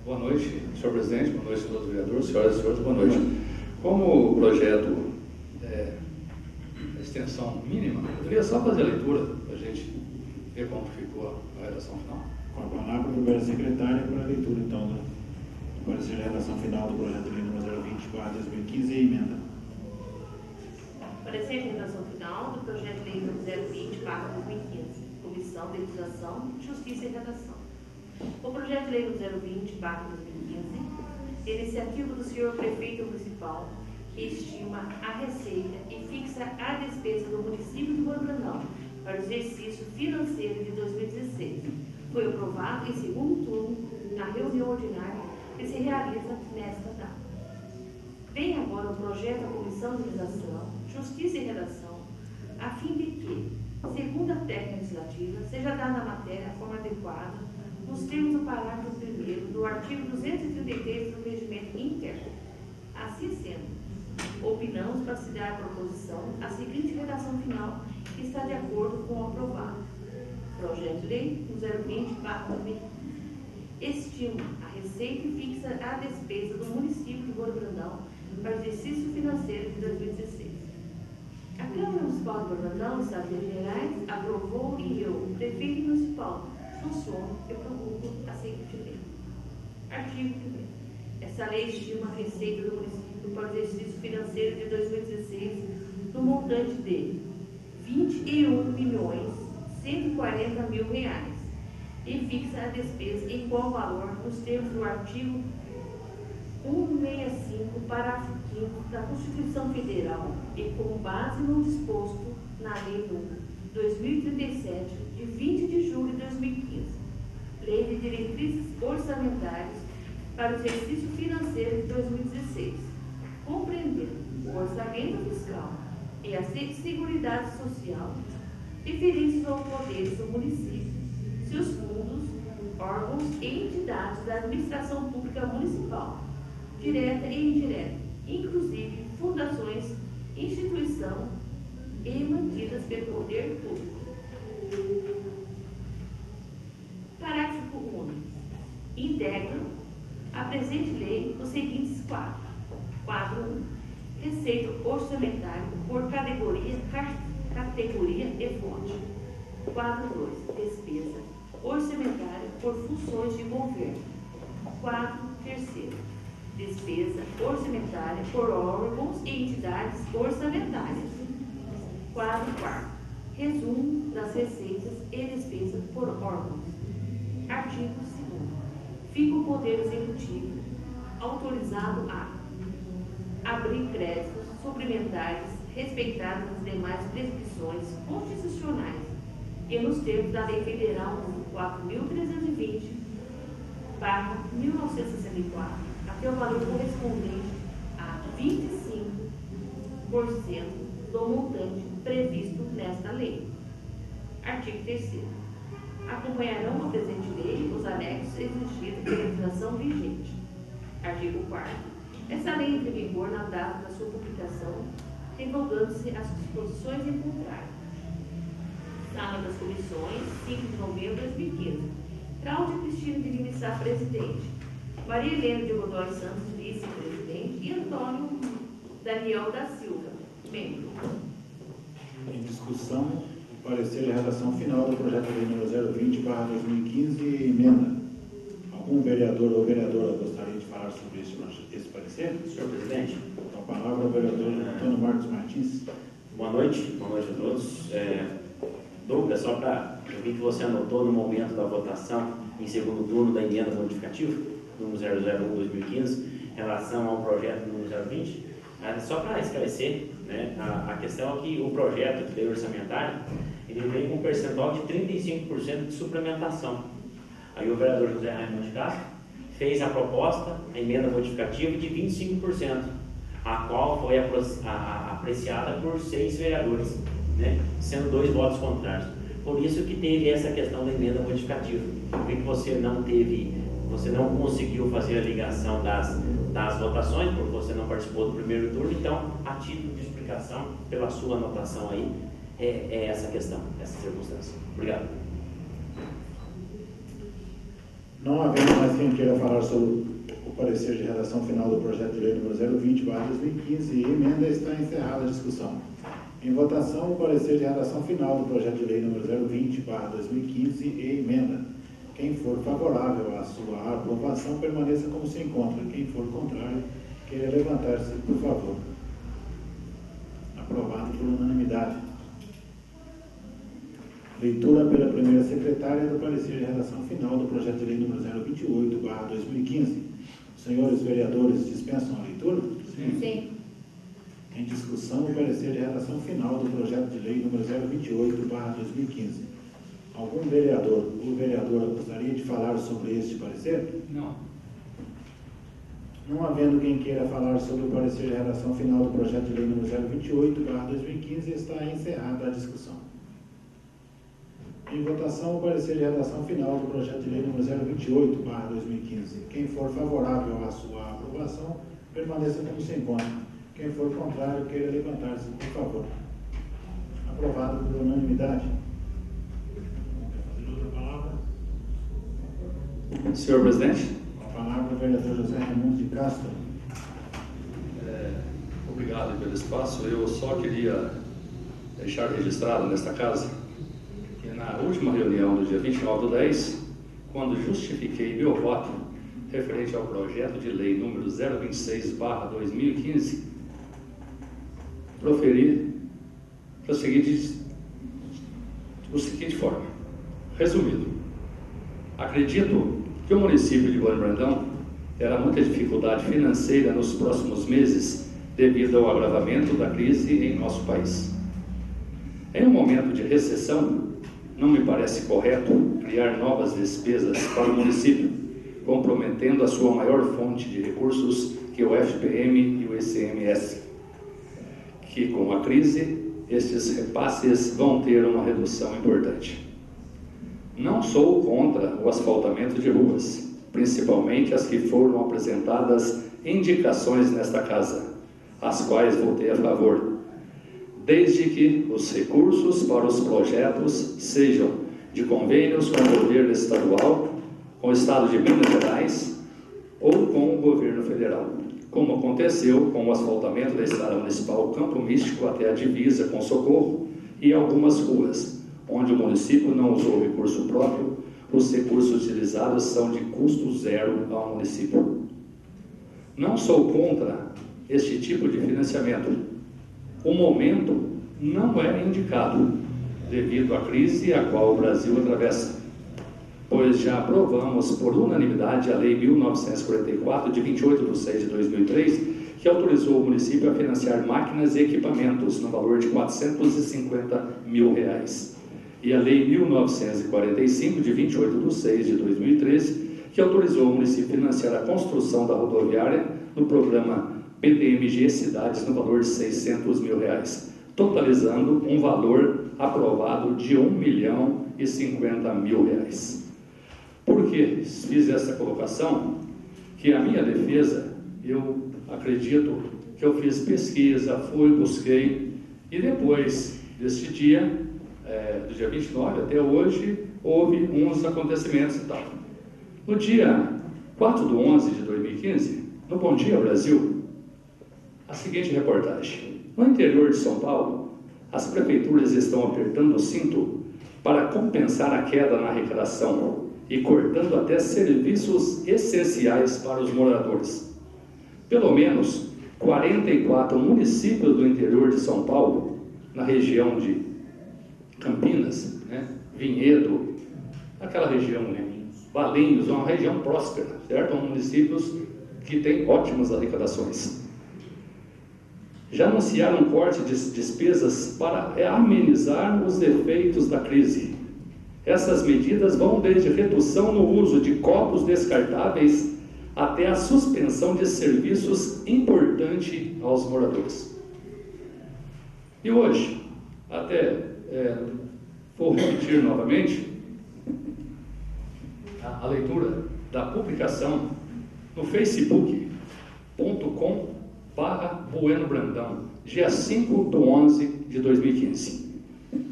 boa noite, senhor presidente, boa noite, senhores vereadores, senhoras e senhores, boa noite. Como o projeto é extensão mínima, eu queria só fazer a leitura para a gente ver como ficou a redação final. Com a palavra, a primeira secretária para a leitura, então, do parecer de redação final do projeto de lei número 020/2015 e emenda. Parecer de redação final do projeto de lei número 020/2015. Comissão de Legislação, Justiça e Redação. O projeto de lei número 020/2015, iniciativa do senhor prefeito municipal, que estima a receita e fixa a despesa do município de Barbazão para o exercício financeiro de 2016. Foi aprovado em segundo turno na reunião ordinária que se realiza nesta data. Vem agora o projeto da Comissão de Legislação, Justiça e Redação, a fim de que, segundo a técnica legislativa, seja dada a matéria a forma adequada nos termos do parágrafo 1º do artigo 233 do Regimento Interno. Assim sendo, opinamos para se dar a proposição a seguinte redação final, que está de acordo com o aprovado. Projeto de lei 020/2015. Estima a receita e fixa a despesa do município de Boro Brandão para o exercício financeiro de 2016. A Câmara Municipal de Boro Brandão, Estado de Minas Gerais, aprovou e eu, prefeito municipal, funciono e promulgo a seguinte lei. Artigo 1º. Essa lei estima a receita do município para o exercício financeiro de 2016 no montante de R$21.140.000 e fixa a despesa em igual valor nos termos do artigo 165, parágrafo 5º da Constituição Federal e com base no disposto na Lei nº 2037, de 20 de julho de 2015, Lei de Diretrizes Orçamentárias para o exercício financeiro de 2016, compreendendo o orçamento fiscal e a Seguridade Social, referentes aos poderes do município, seus fundos, órgãos e entidades da administração pública municipal, direta e indireta, inclusive fundações, instituição e mantidas pelo poder público. Parágrafo único. Integram a presente lei os seguintes quadros. Quadro 1. Receita orçamentária por categoria e fonte. Quadro 2. Despesa orçamentária por funções de governo. Quadro 3. Despesa orçamentária por órgãos e entidades orçamentárias. Quadro 4. Resumo das receitas e despesas por órgãos. Artigo 2º. Fica o Poder Executivo autorizado a abrir créditos suplementares respeitadas as demais prescrições constitucionais e nos termos da Lei Federal nº 4.320/1964, até o valor correspondente a 25% do montante previsto nesta lei. Artigo 3º. Acompanharão a presente lei os anexos exigidos pela legislação vigente. Artigo 4º. Essa lei entra em vigor na data da sua publicação, revogando-se as disposições em contrário. Sala das Comissões, 5 de novembro de 2015. Cláudia Cristina de Lima Sá, presidente. Maria Helena de Godoy Santos, vice-presidente. E Antônio Daniel da Silva, membro. Em discussão, o parecer de redação final do projeto de lei número 020/2015 e emenda. Algum vereador ou vereadora gostaria de falar sobre esse parecer? Senhor presidente. Com a palavra, o vereador Antônio Marcos Martins. Boa noite a todos. Douglas, só para... Eu vi que você anotou no momento da votação, em segundo turno, da emenda modificativa, número 001/2015, em relação ao projeto número 020. Só para esclarecer, né, a questão é que o projeto de lei orçamentária, ele vem com um percentual de 35% de suplementação. Aí o vereador José Raimundo de Castro fez a proposta, a emenda modificativa de 25%, a qual foi apreciada por 6 vereadores, né, sendo 2 votos contrários. Por isso que teve essa questão da emenda modificativa. Vi que você não conseguiu fazer a ligação das votações, porque você não participou do primeiro turno, então, a título de explicação, pela sua anotação aí, é essa questão, essa circunstância. Obrigado. Não havendo mais quem queira falar sobre o parecer de redação final do projeto de lei número 020/2015 e emenda, está encerrada a discussão. Em votação, o parecer de redação final do projeto de lei número 020/2015 e emenda. Quem for favorável à sua aprovação, permaneça como se encontra. Quem for contrário, queira levantar-se, por favor. Aprovado por unanimidade. Leitura pela primeira secretária do parecer de redação final do projeto de lei número 028/2015. Os senhores vereadores dispensam a leitura? Sim. Em discussão, o parecer de redação final do projeto de lei número 028/2015. Algum vereador ou vereadora gostaria de falar sobre este parecer? Não. Não havendo quem queira falar sobre o parecer de redação final do projeto de lei número 028/2015, está encerrada a discussão. Em votação, o parecer de redação final do projeto de lei número 028/2015. Quem for favorável à sua aprovação, permaneça como se encontra. Quem for contrário, queira levantar-se, por favor. Aprovado por unanimidade. Quer fazer outra palavra? Senhor presidente. Com a palavra, o vereador José Raimundo de Castro. obrigado pelo espaço. Eu só queria deixar registrado nesta casa que na última reunião do dia 29/10, quando justifiquei meu voto referente ao projeto de lei número 026/2015, prossegui da seguinte forma: resumido, acredito que o município de Bueno Brandão terá muita dificuldade financeira nos próximos meses devido ao agravamento da crise em nosso país. Em um momento de recessão, não me parece correto criar novas despesas para o município, comprometendo a sua maior fonte de recursos, que é o FPM e o ICMS, que com a crise, estes repasses vão ter uma redução importante. Não sou contra o asfaltamento de ruas, principalmente as que foram apresentadas indicações nesta casa, as quais votei a favor, desde que os recursos para os projetos sejam de convênios com o governo estadual, com o estado de Minas Gerais ou com o governo federal, como aconteceu com o asfaltamento da estrada municipal Campo Místico até a divisa com Socorro e algumas ruas, onde o município não usou recurso próprio. Os recursos utilizados são de custo zero ao município. Não sou contra este tipo de financiamento. O momento não é indicado, devido à crise a qual o Brasil atravessa, pois já aprovamos por unanimidade a Lei 1944, de 28/6/2003, que autorizou o município a financiar máquinas e equipamentos no valor de R$450 mil. E a Lei 1945, de 28/6/2013, que autorizou o município a financiar a construção da rodoviária no programa PTMG Cidades no valor de R$600 mil, totalizando um valor aprovado de R$1.050.000. Por que fiz essa colocação? Que a minha defesa, eu acredito que eu fiz pesquisa, busquei, e depois deste dia, do dia 29 até hoje, houve uns acontecimentos e tal. No dia 4/11/2015, no Bom Dia Brasil, a seguinte reportagem: no interior de São Paulo, as prefeituras estão apertando o cinto para compensar a queda na arrecadação e cortando até serviços essenciais para os moradores. Pelo menos 44 municípios do interior de São Paulo, na região de Campinas, Vinhedo, aquela região, Valinhos, uma região próspera, certo? São municípios que têm ótimas arrecadações. Já anunciaram corte de despesas para amenizar os efeitos da crise. Essas medidas vão desde redução no uso de copos descartáveis até a suspensão de serviços importantes aos moradores. E hoje, vou repetir novamente a leitura da publicação no facebook.com/Bueno Brandão, dia 5/11/2015.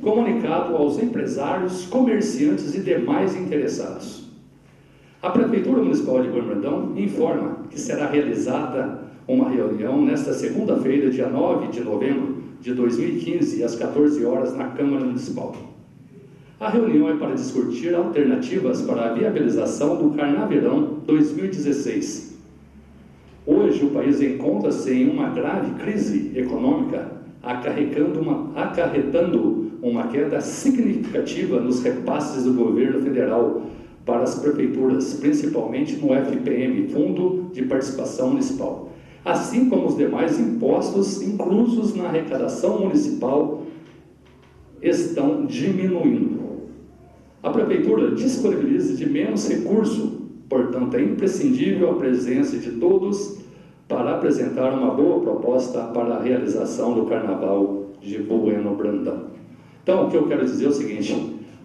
Comunicado aos empresários, comerciantes e demais interessados. A Prefeitura Municipal de Bueno Brandão informa que será realizada uma reunião nesta segunda-feira, dia 9 de novembro de 2015, às 14 horas, na Câmara Municipal. A reunião é para discutir alternativas para a viabilização do Carnaverão 2016. Hoje, o país encontra-se em uma grave crise econômica, acarretando uma queda significativa nos repasses do governo federal para as prefeituras, principalmente no FPM, Fundo de Participação Municipal, assim como os demais impostos inclusos na arrecadação municipal estão diminuindo. A prefeitura disponibiliza de menos recurso, portanto é imprescindível a presença de todos para apresentar uma boa proposta para a realização do Carnaval de Bueno Brandão. Então, o que eu quero dizer é o seguinte: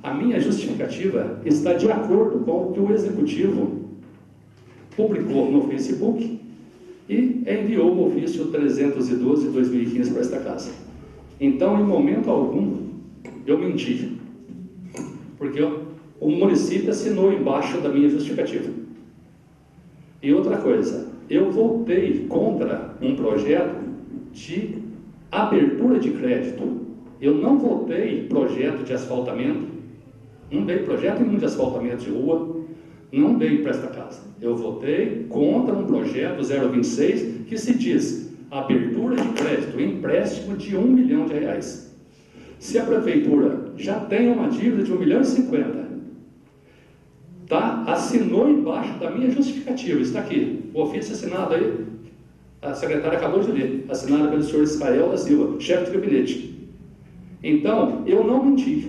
a minha justificativa está de acordo com o que o Executivo publicou no Facebook e enviou o ofício 312/2015 para esta casa. Então, em momento algum, eu menti, porque o município assinou embaixo da minha justificativa. E outra coisa, eu votei contra um projeto de abertura de crédito. Eu não votei projeto de asfaltamento, não dei projeto nenhum de asfaltamento de rua, não dei para esta casa. Eu votei contra um projeto 026 que se diz abertura de crédito, empréstimo de R$1 milhão. Se a prefeitura já tem uma dívida de R$1,50 milhão, tá? Assinou embaixo da minha justificativa, está aqui, o ofício assinado aí, a secretária acabou de ler, assinado pelo senhor Israel da Silva, chefe de gabinete. Então, eu não menti,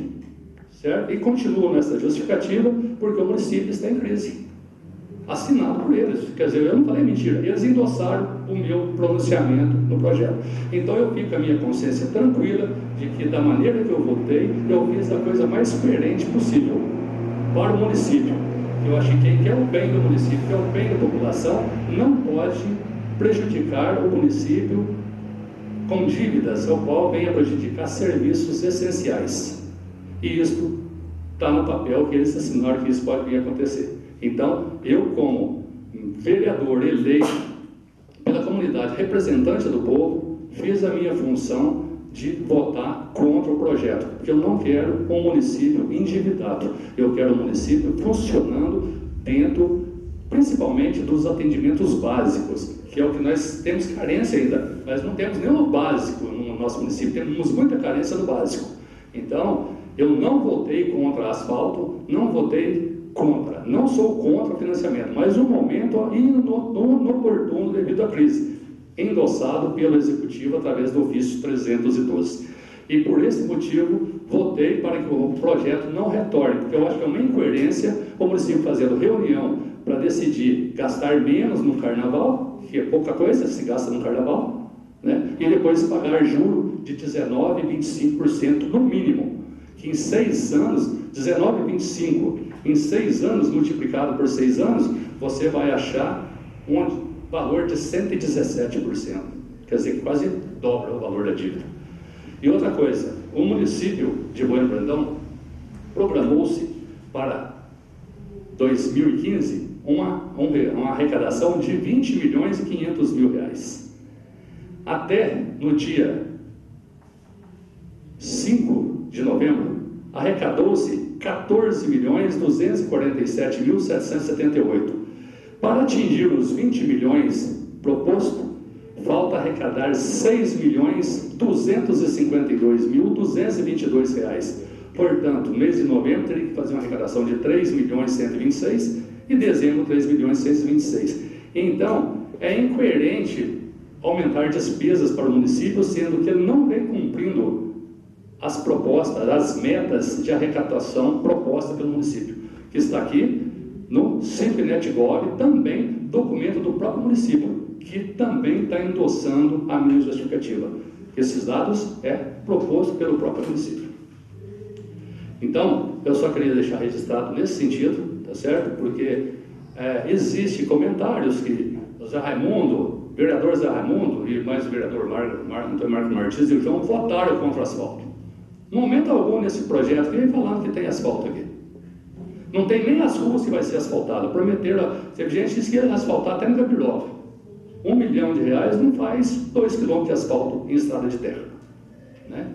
certo? E continuo nessa justificativa porque o município está em crise, assinado por eles. Quer dizer, eu não falei mentira, eles endossaram o meu pronunciamento no projeto. Então eu fico com a minha consciência tranquila de que, da maneira que eu votei, eu fiz a coisa mais coerente possível para o município. Eu acho que quem quer o bem do município, quer o bem da população, não pode prejudicar o município com dívidas, ao qual venha prejudicar serviços essenciais. E isso está no papel que eles assinaram que isso pode vir a acontecer. Então, eu, como vereador eleito pela comunidade, representante do povo, fiz a minha função de votar contra o projeto, porque eu não quero um município endividado, eu quero um município funcionando dentro, principalmente, dos atendimentos básicos, que é o que nós temos carência ainda. Nós não temos nem o básico no nosso município, temos muita carência no básico. Então, eu não votei contra asfalto, não votei contra, não sou contra o financiamento, mas no momento inoportuno devido à crise, endossado pelo Executivo através do ofício 312. E por esse motivo, votei para que o projeto não retorne, porque eu acho que é uma incoerência o município fazendo reunião para decidir gastar menos no carnaval, que é pouca coisa, se gasta no carnaval, né? E depois pagar juro de 19% e 25% no mínimo, que em 6 anos, 19 e 25%, em 6 anos, multiplicado por 6 anos, você vai achar um valor de 117%. Quer dizer, quase dobra o valor da dívida. E outra coisa, o município de Bueno Brandão programou-se para 2015 uma arrecadação de R$20.500.000. Até no dia 5 de novembro, arrecadou-se R$14.247.778. Para atingir os 20 milhões proposto, falta arrecadar R$6.252.222. Portanto, no mês de novembro teria que fazer uma arrecadação de R$3.126.000 e dezembro R$3.126.000. Então, é incoerente aumentar despesas para o município, sendo que ele não vem cumprindo as propostas, as metas de arrecadação propostas pelo município, que está aqui no Simpnet.gov, também documento do próprio município, que também está endossando a minha justificativa. Esses dados é proposto pelo próprio município. Então, eu só queria deixar registrado nesse sentido, tá certo? Porque existe comentários que o Zé Raimundo, vereador Zé Raimundo e mais o vereador Marco Martins e o João votaram contra o asfalto. No momento algum nesse projeto, quem vem falando que tem asfalto aqui? Não tem nem as ruas que vai ser asfaltada. Prometeram, teve gente que disse que ia asfaltar até no Gabirova. R$1 milhão não faz 2 quilômetros de asfalto em estrada de terra, né?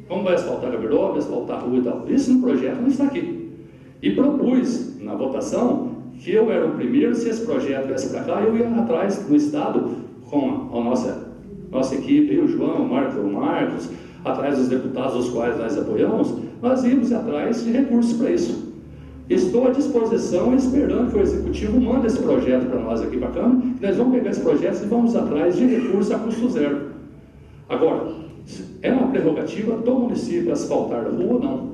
Como vai asfaltar Gabirova, asfaltar a rua e tal? Isso no projeto não está aqui. E propus na votação que eu era o primeiro, se esse projeto viesse para cá, eu ia atrás no Estado com a nossa equipe, eu, o João, o Marcos, atrás dos deputados os quais nós apoiamos, nós íamos atrás de recursos para isso. Estou à disposição, esperando que o Executivo mande esse projeto para nós aqui para a Câmara, que nós vamos pegar esse projeto e vamos atrás de recursos a custo zero. Agora, é uma prerrogativa do município asfaltar a rua ou não.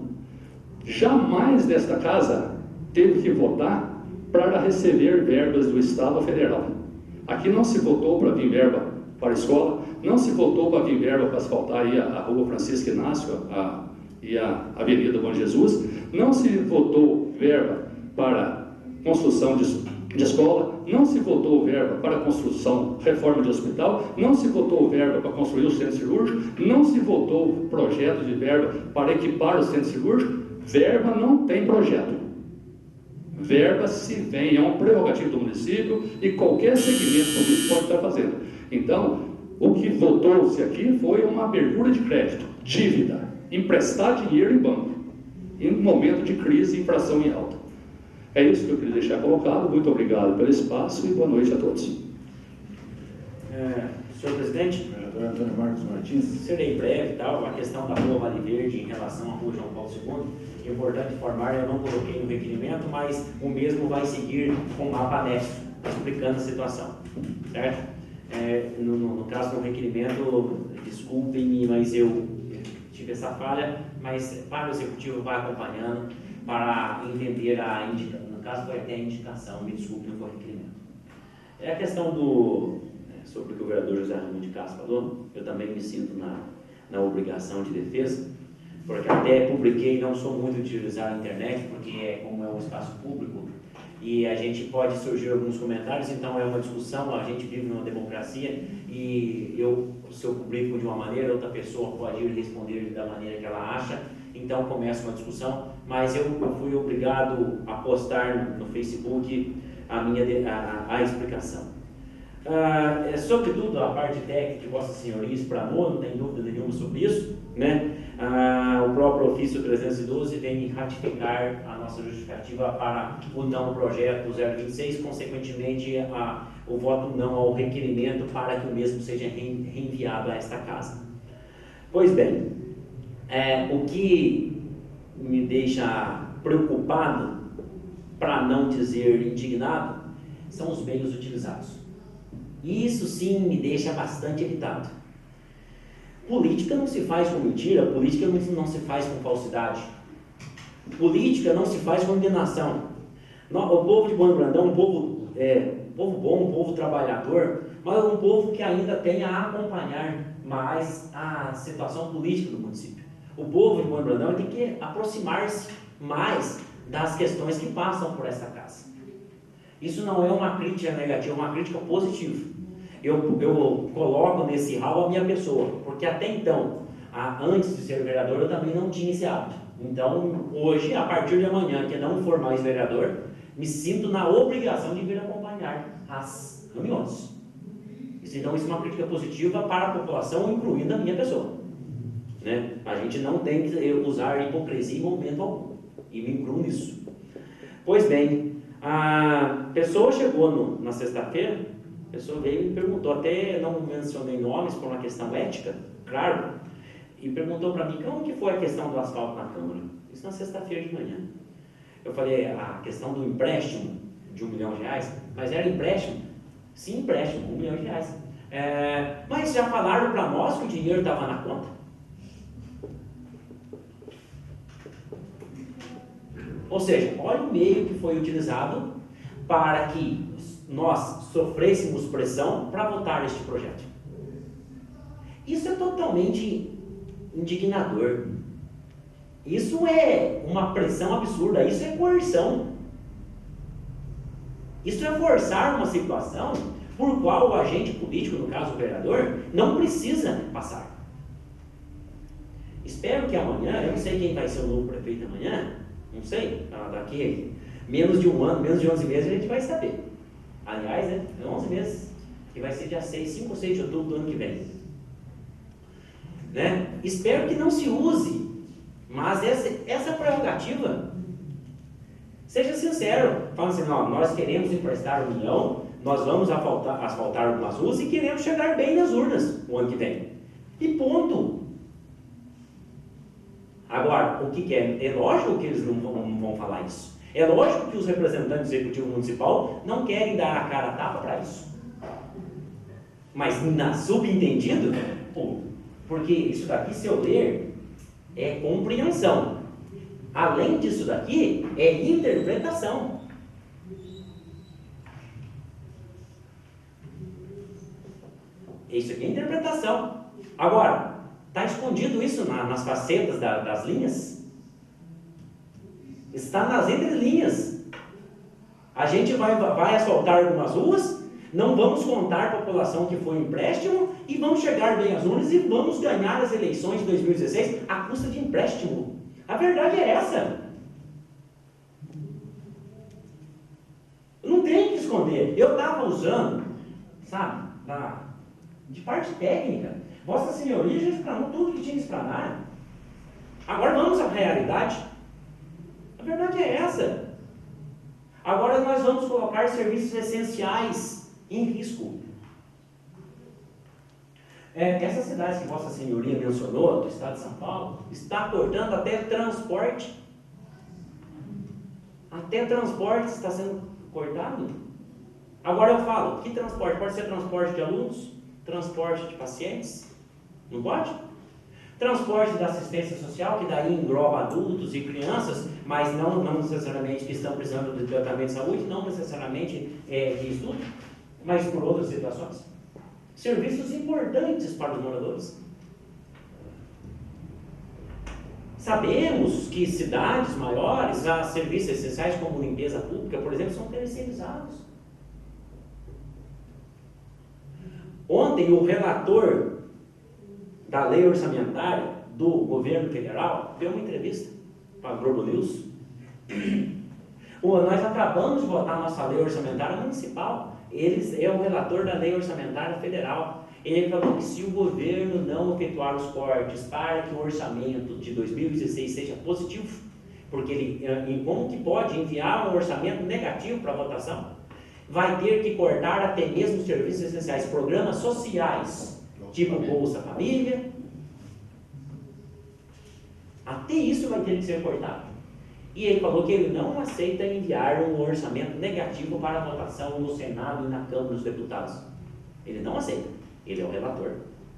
Jamais desta casa teve que votar para receber verbas do Estado federal. Aqui não se votou para vir verba para a escola, não se votou para vir verba para asfaltar aí a rua Francisco Inácio e a Avenida Bom Jesus, não se votou verba para construção de escola, não se votou verba para construção, reforma de hospital, não se votou verba para construir o centro cirúrgico, não se votou projeto de verba para equipar o centro cirúrgico. Verba não tem projeto. Verba se vem, é um prerrogativo do município e qualquer segmento político pode estar fazendo. Então, O que votou-se aqui foi uma abertura de crédito, dívida, emprestar dinheiro em banco, em um momento de crise e inflação em alta. É isso que eu queria deixar colocado. Muito obrigado pelo espaço e boa noite a todos. Senhor presidente, Vereador Antônio Marcos Martins. serei breve, tal, a questão da Rua Vale Verde em relação à Rua João Paulo II. Importante informar, eu não coloquei no requerimento, mas o mesmo vai seguir com o mapa anexo, explicando a situação, certo? No caso do requerimento, desculpem-me, mas eu tive essa falha, mas para o Executivo vai acompanhando para entender a indicação. No caso foi até a indicação, me desculpe, não foi requerimento. É a questão sobre o que o vereador José Raimundo de Castro falou, eu também me sinto na obrigação de defesa, porque até publiquei, não sou muito de utilizar a internet, porque como é um espaço público, e a gente pode surgir alguns comentários, então é uma discussão, a gente vive numa democracia, e se eu publico de uma maneira, outra pessoa pode ir responder da maneira que ela acha, então começa uma discussão, mas eu fui obrigado a postar no Facebook a explicação. Sobretudo a parte técnica de Vossa Senhoria explanou, não tem dúvida nenhuma sobre isso, né? O próprio ofício 312 vem ratificar a nossa justificativa para o não projeto 026, consequentemente o voto não ao requerimento para que o mesmo seja reenviado a esta casa. Pois bem, o que me deixa preocupado, para não dizer indignado, são os meios utilizados. Isso sim me deixa bastante irritado. Política não se faz com mentira, política não se faz com falsidade. Política não se faz com enganação. O povo de Bueno Brandão é um povo bom, um povo trabalhador, mas é um povo que ainda tem a acompanhar mais a situação política do município. O povo de Bueno Brandão tem que aproximar-se mais das questões que passam por essa casa. Isso não é uma crítica negativa, é uma crítica positiva. Eu coloco nesse rol a minha pessoa, porque até então, antes de ser vereador, eu também não tinha esse hábito. Então, hoje, a partir de amanhã, que não for mais vereador, me sinto na obrigação de vir acompanhar as reuniões. Então, isso é uma crítica positiva para a população, incluindo a minha pessoa. Né? A gente não tem que usar hipocrisia em momento algum, e me incluo nisso. Pois bem, a pessoa chegou na sexta-feira, a pessoa veio e me perguntou, até não mencionei nomes por uma questão ética, claro, e perguntou para mim, como que foi a questão do asfalto na Câmara? Isso na sexta-feira de manhã. Eu falei, a questão do empréstimo de R$1 milhão, mas era empréstimo? Sim, empréstimo, R$1 milhão. Mas já falaram para nós que o dinheiro estava na conta? Ou seja, olha o meio que foi utilizado para que nós sofrêssemos pressão para votar este projeto. Isso é totalmente indignador. Isso é uma pressão absurda, isso é coerção. Isso é forçar uma situação por qual o agente político, no caso o vereador, não precisa passar. Espero que amanhã, eu não sei quem vai ser o novo prefeito amanhã, não sei, daqui menos de um ano, menos de 11 meses a gente vai saber. Aliás, é 11 meses, que vai ser dia 5 ou 6 de outubro do ano que vem. Né? Espero que não se use, mas essa prerrogativa, seja sincero, fala assim, não, nós queremos emprestar R$1 milhão, nós vamos asfaltar algumas ruas e queremos chegar bem nas urnas o ano que vem. E ponto. Agora, o que é? É lógico que eles não vão falar isso. É lógico que os representantes do Executivo Municipal não querem dar a cara a tapa para isso. Mas subentendido, porque isso daqui, se eu ler, é compreensão. Além disso daqui, é interpretação. Isso aqui é interpretação. Agora, está escondido isso nas facetas das linhas? Está nas entrelinhas. A gente vai asfaltar algumas ruas, não vamos contar a população que foi empréstimo e vamos chegar bem às urnas e vamos ganhar as eleições de 2016 à custa de empréstimo. A verdade é essa. Não tem que esconder. Eu estava usando, sabe, de parte técnica. Vossa Senhoria já explanou tudo que tinha que explanar. Agora vamos à realidade. A verdade é essa. Agora nós vamos colocar serviços essenciais em risco. Essas cidades que Vossa Senhoria mencionou, do estado de São Paulo, está cortando até transporte. Até transporte está sendo cortado. Agora eu falo, que transporte? Pode ser transporte de alunos? Transporte de pacientes? Não pode? Transporte da assistência social, que daí engloba adultos e crianças, mas não necessariamente que estão precisando de tratamento de saúde, não necessariamente de estudo, mas por outras situações. Serviços importantes para os moradores. Sabemos que cidades maiores, há serviços essenciais como limpeza pública, por exemplo, são terceirizados. Ontem, o relator da lei orçamentária do governo federal deu uma entrevista para a Globo News. Nós acabamos de votar nossa lei orçamentária municipal. Ele é o relator da lei orçamentária federal. Ele falou que se o governo não efetuar os cortes para que o orçamento de 2016 seja positivo, porque ele, como que pode enviar um orçamento negativo para a votação, vai ter que cortar até mesmo os serviços essenciais, programas sociais, tipo Bolsa Família. Até isso vai ter que ser cortado. E ele falou que ele não aceita enviar um orçamento negativo para a votação no Senado e na Câmara dos Deputados. Ele não aceita. Ele é o relator.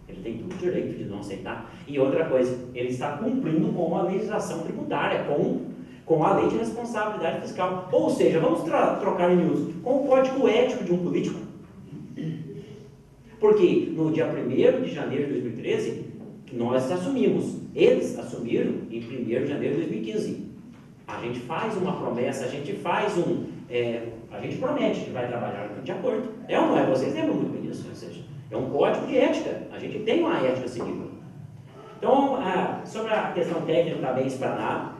Ele tem todo o direito de não aceitar. E outra coisa, ele está cumprindo com a legislação tributária, com a lei de responsabilidade fiscal. Ou seja, vamos trocar em miúdos, com o código ético de um político. Porque no dia 1º de janeiro de 2013, nós assumimos. Eles assumiram em 1º de janeiro de 2015. A gente faz uma promessa, a gente promete que vai trabalhar de acordo. É ou não é? Vocês lembram muito bem disso? Ou seja, é um código de ética. A gente tem uma ética seguida. Então, sobre a questão técnica está bem explanado,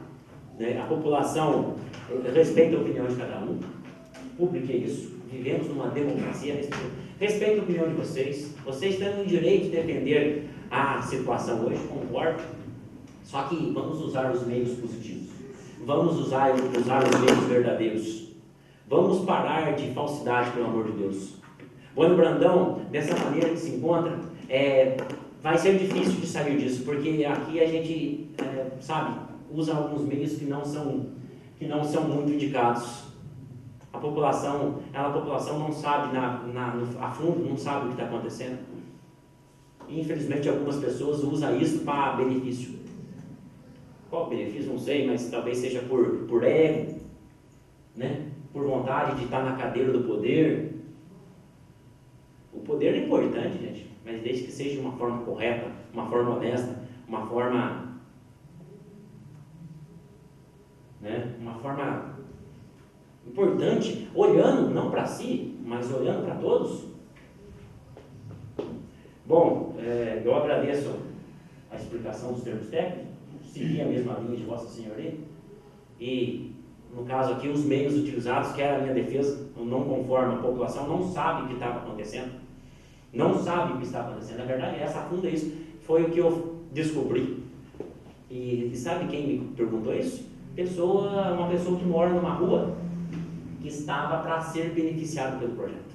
né? A população respeita a opinião de cada um. Publiquei isso. Vivemos numa democracia. Respeito a opinião de vocês. Vocês têm o direito de defender a situação hoje, concordo. Só que vamos usar os meios positivos. Vamos usar os meios verdadeiros. Vamos parar de falsidade, pelo amor de Deus. Bueno Brandão, dessa maneira que se encontra, vai ser difícil de sair disso, porque aqui a gente, usa alguns meios que não são muito indicados. A população não sabe, a fundo, não sabe o que está acontecendo. E, infelizmente, algumas pessoas usam isso para benefício. Qual benefício? Não sei, mas talvez seja por ego, né? Por vontade de estar na cadeira do poder. O poder é importante, gente, mas desde que seja de uma forma correta, uma forma honesta, uma forma importante, olhando não para si, mas olhando para todos. Bom, eu agradeço a explicação dos termos técnicos, segui a mesma linha de Vossa Senhoria, e no caso aqui os meios utilizados, que era a minha defesa, não conforme a população, não sabe o que estava acontecendo, não sabe o que está acontecendo. Na verdade, essa funda isso foi o que eu descobri. E sabe quem me perguntou isso? Uma pessoa que mora numa rua que estava para ser beneficiado pelo projeto,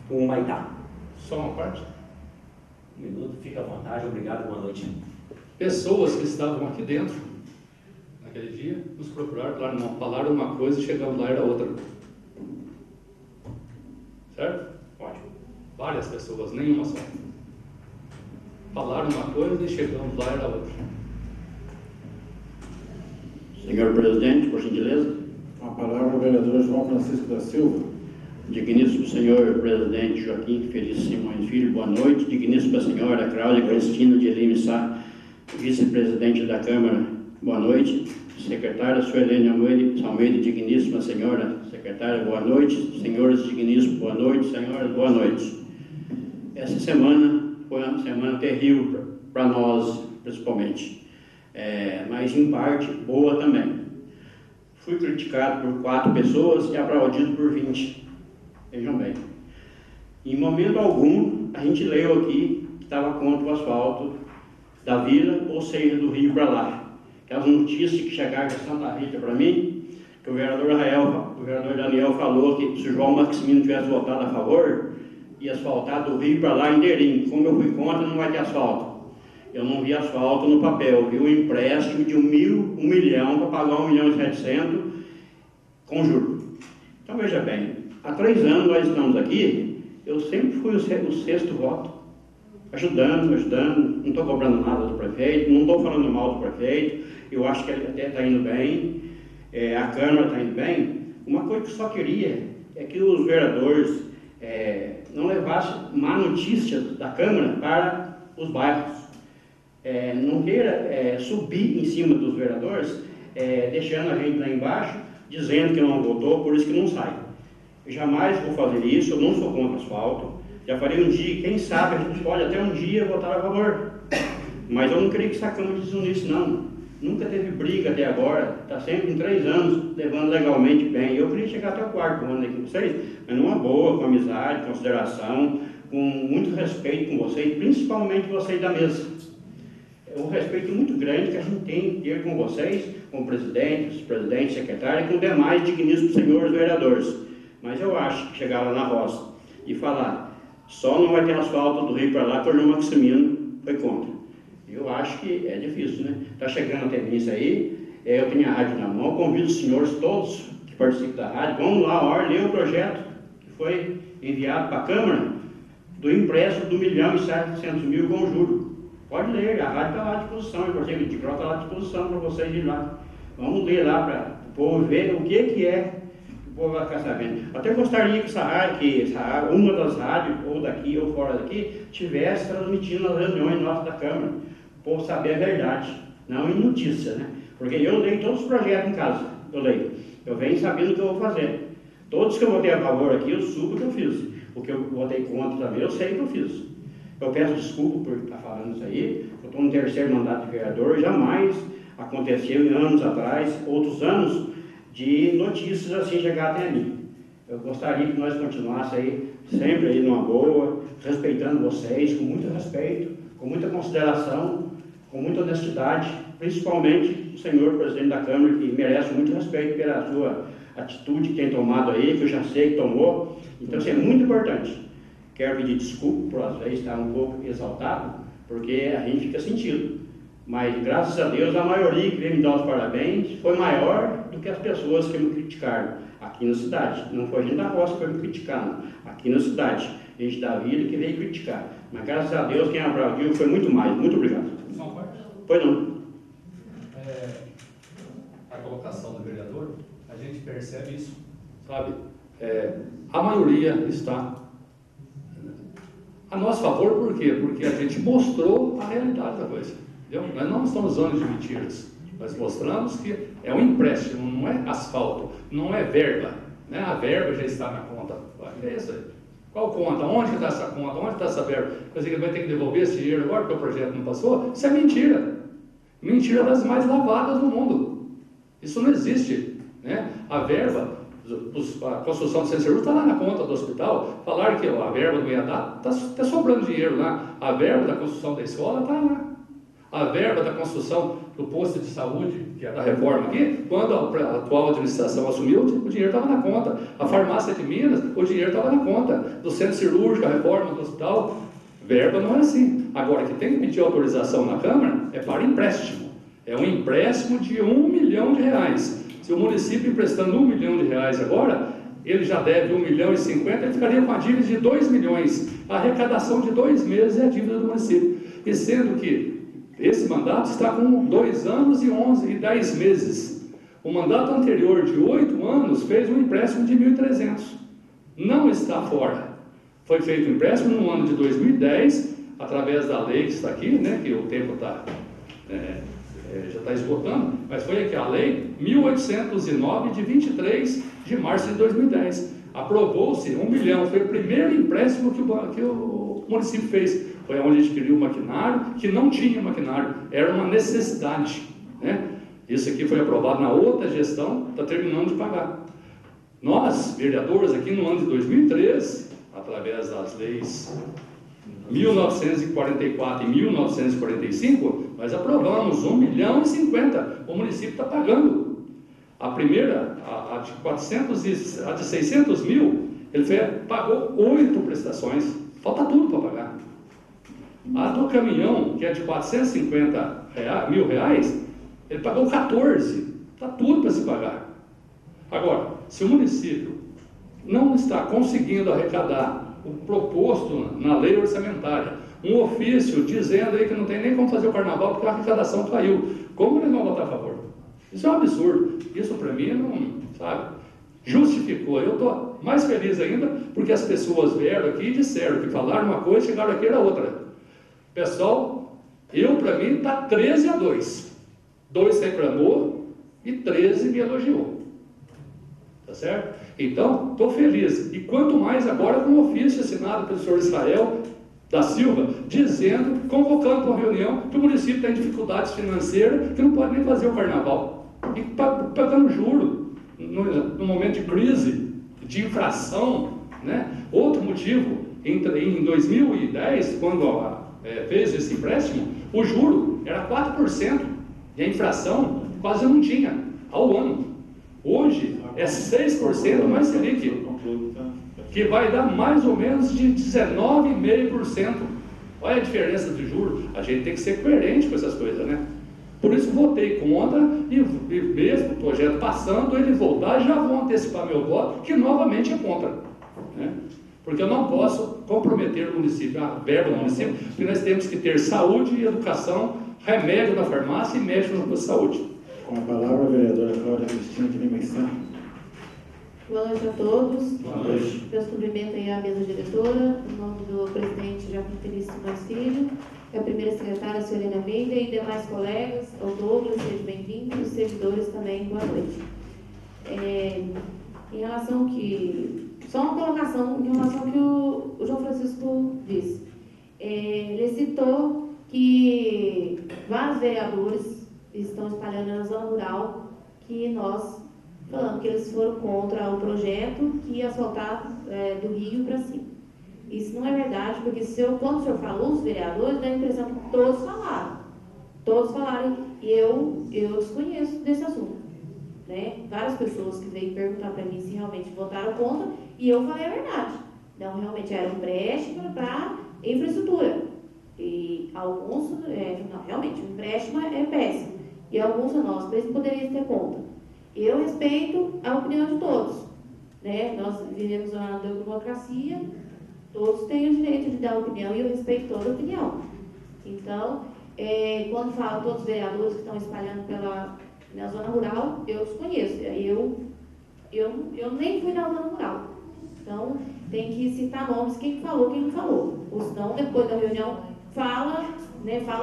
o Humaitá. Só uma parte? Um minuto, fica à vontade, obrigado, boa noite. Pessoas que estavam aqui dentro, naquele dia, nos procuraram, claro, não, falaram uma coisa e chegamos lá e era outra. Certo? Ótimo. Várias pessoas, nenhuma só. Falaram uma coisa e chegamos lá e era outra. Senhor presidente, por gentileza. Com a palavra o vereador João Francisco da Silva. Digníssimo senhor presidente Joaquim Felício Simões Filho, boa noite. Digníssima senhora Cláudia Cristina de Lima Sá, vice-presidente da Câmara, boa noite. Secretária Suelene Almeida, digníssima senhora secretária, boa noite. Senhores digníssimos, boa noite. Senhoras, boa noite. Essa semana foi uma semana terrível para nós, principalmente, mas em parte boa também. Fui criticado por 4 pessoas e aplaudido por 20. Vejam bem, em momento algum a gente leu aqui que estava contra o asfalto da vila, ou seja, do Rio para lá. Aquelas notícias que chegaram de Santa Rita para mim, que o vereador Daniel falou que se o João Maximino tivesse votado a favor, ia asfaltar do Rio para lá inteirinho. Como eu fui contra, não vai ter asfalto. Eu não vi asfalto no papel, vi um empréstimo de 1 milhão para pagar 1.700.000 com juros. Então veja bem, há 3 anos nós estamos aqui, eu sempre fui o 6º voto, ajudando, não estou cobrando nada do prefeito, não estou falando mal do prefeito, eu acho que ele até está indo bem, a Câmara está indo bem. Uma coisa que eu só queria é que os vereadores não levassem má notícia da Câmara para os bairros. Não queira subir em cima dos vereadores, deixando a gente lá embaixo, dizendo que não votou, por isso que não sai. Eu jamais vou fazer isso, eu não sou contra asfalto. Já falei um dia, quem sabe a gente pode até um dia votar a favor. Mas eu não queria que essa Câmara desunisse, não. Nunca teve briga até agora, está sempre em 3 anos, levando legalmente bem. Eu queria chegar até o 4º ano aqui com vocês, mas numa boa, com amizade, consideração, com muito respeito com vocês, principalmente vocês da mesa. É um respeito muito grande que a gente tem que ter com vocês, com o presidente, vice-presidente, secretário e com demais digníssimos senhores vereadores. Mas eu acho que chegar lá na roça e falar, só não vai ter asfalto do Rio para lá, porque o João Maximino foi contra. Eu acho que é difícil, né? Está chegando até mim isso aí, eu tenho a rádio na mão, convido os senhores todos que participam da rádio, vamos lá, ler o projeto que foi enviado para a Câmara do empréstimo do 1.700.000 com juros. Pode ler, a rádio está lá à disposição, o Corteiro de Crota está lá à disposição para vocês ir lá. Vamos ler lá para o povo ver o que é que o povo vai ficar sabendo. Até gostaria que uma das rádios, ou daqui ou fora daqui, estivesse transmitindo nas reuniões nossas da Câmara. O povo saber a verdade, não em notícia, né? Porque eu leio todos os projetos em casa, eu venho sabendo o que eu vou fazer. Todos que eu votei a favor aqui, eu subo o que eu fiz. O que eu votei contra também, eu sei o que eu fiz. Eu peço desculpa por estar falando isso aí, eu estou no 3º mandato de vereador, jamais aconteceu em anos atrás, outros anos, de notícias assim chegar até mim. Eu gostaria que nós continuássemos aí, sempre aí numa boa, respeitando vocês, com muito respeito, com muita consideração, com muita honestidade, principalmente o senhor presidente da Câmara, que merece muito respeito pela sua atitude que tem tomado aí, que eu já sei que tomou. Então isso é muito importante. Quero pedir desculpa por às vezes estar um pouco exaltado, porque a gente fica sentido. Mas graças a Deus a maioria que veio me dar os parabéns foi maior do que as pessoas que me criticaram aqui na cidade. Não foi a gente da roça que foi me criticando, aqui na cidade. A gente da vila que veio criticar. Mas graças a Deus quem aplaudiu foi muito mais. Muito obrigado. Foi não. A colocação do vereador, a gente percebe isso, sabe? A maioria está a nosso favor, por quê? Porque a gente mostrou a realidade da coisa, entendeu? Nós não estamos usando de mentiras, nós mostramos que é um empréstimo, não é asfalto, não é verba, né? A verba já está na conta, é isso aí. Qual conta? Onde está essa conta? Onde está essa verba? Quer dizer que ele vai ter que devolver esse dinheiro agora porque o projeto não passou? Isso é mentira, mentira das mais lavadas do mundo, isso não existe, né? A verba, a construção do centro cirúrgico está lá na conta do hospital. Falaram que a verba não ia dar, está sobrando dinheiro lá. A verba da construção da escola está lá. A verba da construção do posto de saúde, que é da reforma aqui, quando a atual administração assumiu, o dinheiro estava na conta. A farmácia de Minas, o dinheiro estava na conta. Do centro cirúrgico, a reforma do hospital, verba não é assim. Agora, que tem que pedir autorização na Câmara é para empréstimo. É um empréstimo de R$1 milhão. Se o município emprestando R$1 milhão agora, ele já deve R$1,50 milhão, ele ficaria com a dívida de R$2 milhões. A arrecadação de 2 meses é a dívida do município. E sendo que esse mandato está com 2 anos e 10 meses. O mandato anterior, de 8 anos, fez um empréstimo de 1.300. Não está fora. Foi feito um empréstimo no ano de 2010, através da lei que está aqui, né, que o tempo está... já está esgotando, mas foi aqui a lei 1809 de 23 de março de 2010. Aprovou-se R$1 milhão, foi o primeiro empréstimo que o município fez. Foi onde adquiriu o maquinário, que não tinha maquinário, era uma necessidade, né? Isso aqui foi aprovado na outra gestão, está terminando de pagar. Nós, vereadores, aqui no ano de 2013, através das leis 1944 e 1945, nós aprovamos 1.050.000, o município está pagando. A primeira, a de 600 mil, ele pagou 8 prestações, falta tudo para pagar. A do caminhão, que é de 450.000 reais, ele pagou 14, está tudo para se pagar. Agora, se o município não está conseguindo arrecadar o proposto na lei orçamentária, um ofício dizendo aí que não tem nem como fazer o carnaval porque a arrecadação caiu, como eles vão votar a favor? Isso é um absurdo. Isso para mim não, sabe, justificou. Eu estou mais feliz ainda porque as pessoas vieram aqui e disseram que falaram uma coisa e chegaram aqui era outra. Pessoal, para mim está 13-2. 2 reclamou e 13 me elogiou. Tá certo? Então, estou feliz. E quanto mais agora com o ofício assinado pelo senhor Israel da Silva, dizendo, convocando para uma reunião, que o município tem dificuldades financeiras, que não pode nem fazer o carnaval. E pagando juro, no momento de crise, de infração, né? Outro motivo, em 2010, quando fez esse empréstimo, o juro era 4%, e a infração quase não tinha, ao ano. Hoje é 6% mais Selic, que vai dar mais ou menos de 19,5%. Olha a diferença de juros. A gente tem que ser coerente com essas coisas, né? Por isso votei contra e mesmo o projeto passando, ele voltar, já vou antecipar meu voto, que novamente é contra, né? Porque eu não posso comprometer o município, a verba do município, porque nós temos que ter saúde e educação, remédio na farmácia e médico na saúde. Com a palavra, a vereadora Cláudia Cristina de Lima Sá. Boa noite a todos. Boa noite. Meus cumprimentos aí à mesa diretora, em nome do presidente Joaquim Felício Simões Filho, a primeira secretária, a senhora Helena Almeida, e demais colegas, ao Douglas, sejam bem-vindos, e os servidores também, boa noite. Em relação que... Só uma colocação em relação ao que o João Francisco disse. Ele citou que vários vereadores estão espalhando na zona rural que nós falando que eles foram contra o projeto que ia asfaltar do Rio para cima. Isso não é verdade, porque quando o senhor falou, os vereadores, dá a impressão que todos falaram. Todos falaram, e eu desconheço desse assunto. Né? Várias pessoas que veio perguntar para mim se realmente votaram contra, e eu falei a verdade. Não, realmente era um empréstimo para infraestrutura. E alguns, não, realmente, o empréstimo é péssimo. E alguns nós, por isso poderia ter conta. Eu respeito a opinião de todos. Né? Nós vivemos uma democracia, todos têm o direito de dar opinião e eu respeito toda a opinião. Então, quando falo todos os vereadores que estão espalhando na zona rural, eu os conheço. Eu nem fui na zona rural. Então, tem que citar nomes, quem falou, quem não falou. Ou senão, depois da reunião, fala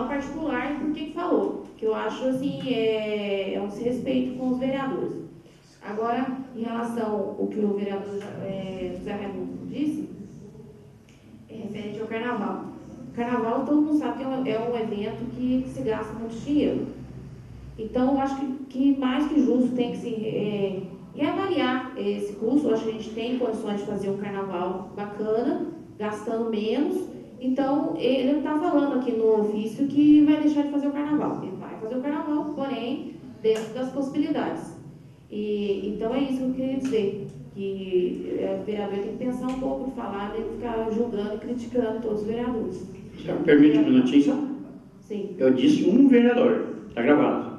particular por que falou. Que eu acho, assim, é um desrespeito com os vereadores. Agora, em relação ao que o vereador José Raimundo disse, referente ao carnaval. O carnaval, todo mundo sabe que é um evento que se gasta muito dinheiro. Então, eu acho que mais que justo tem que se reavaliar esse custo. Eu acho que a gente tem condições de fazer um carnaval bacana, gastando menos. Então, ele não está falando aqui no ofício que vai deixar de fazer o carnaval. Ele vai fazer o carnaval, porém, dentro das possibilidades. Então, é isso que eu queria dizer. Que o vereador tem que pensar um pouco no falar, nem ficar julgando e criticando todos os vereadores. Já me permite um minutinho? Sim. Eu disse um vereador, está gravado.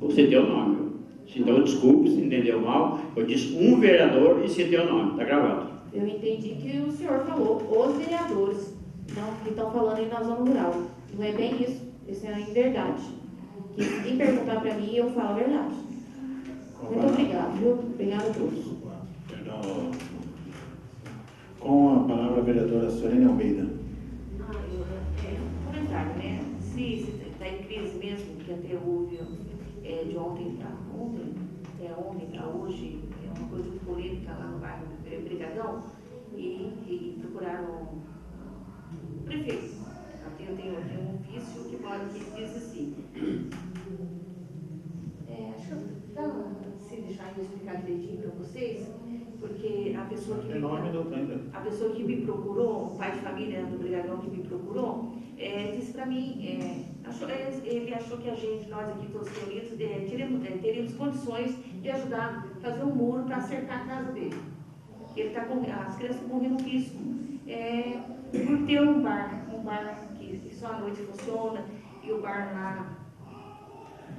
Você deu o nome. Então, desculpe se entendeu mal. Eu disse um vereador e citei o nome, está gravado. Eu entendi que o senhor falou os vereadores, não que estão falando aí na zona rural. Não é bem isso. Isso é inverdade. Que se quem perguntar para mim, eu falo a verdade. Muito obrigado, viu? Obrigado a todos. Perdão. Com a palavra a vereadora Sorene Almeida. Um comentário, né? Se está em crise mesmo, que até houve de ontem para hoje, é uma coisa muito polêmica lá no bairro Brigadão, e procuraram o prefeito. Eu tenho um ofício que diz assim. Acho que se deixar eu explicar direitinho para vocês, porque a pessoa pessoa que Tem 9 minutos ainda. a pessoa que me procurou, o pai de família do Brigagão que me procurou, disse para mim, ele achou que a gente, nós aqui todos reunidos, teríamos condições de ajudar a fazer um muro para cercar a casa dele. Ele está com as crianças correndo risco por ter um bar que só à noite funciona e o bar lá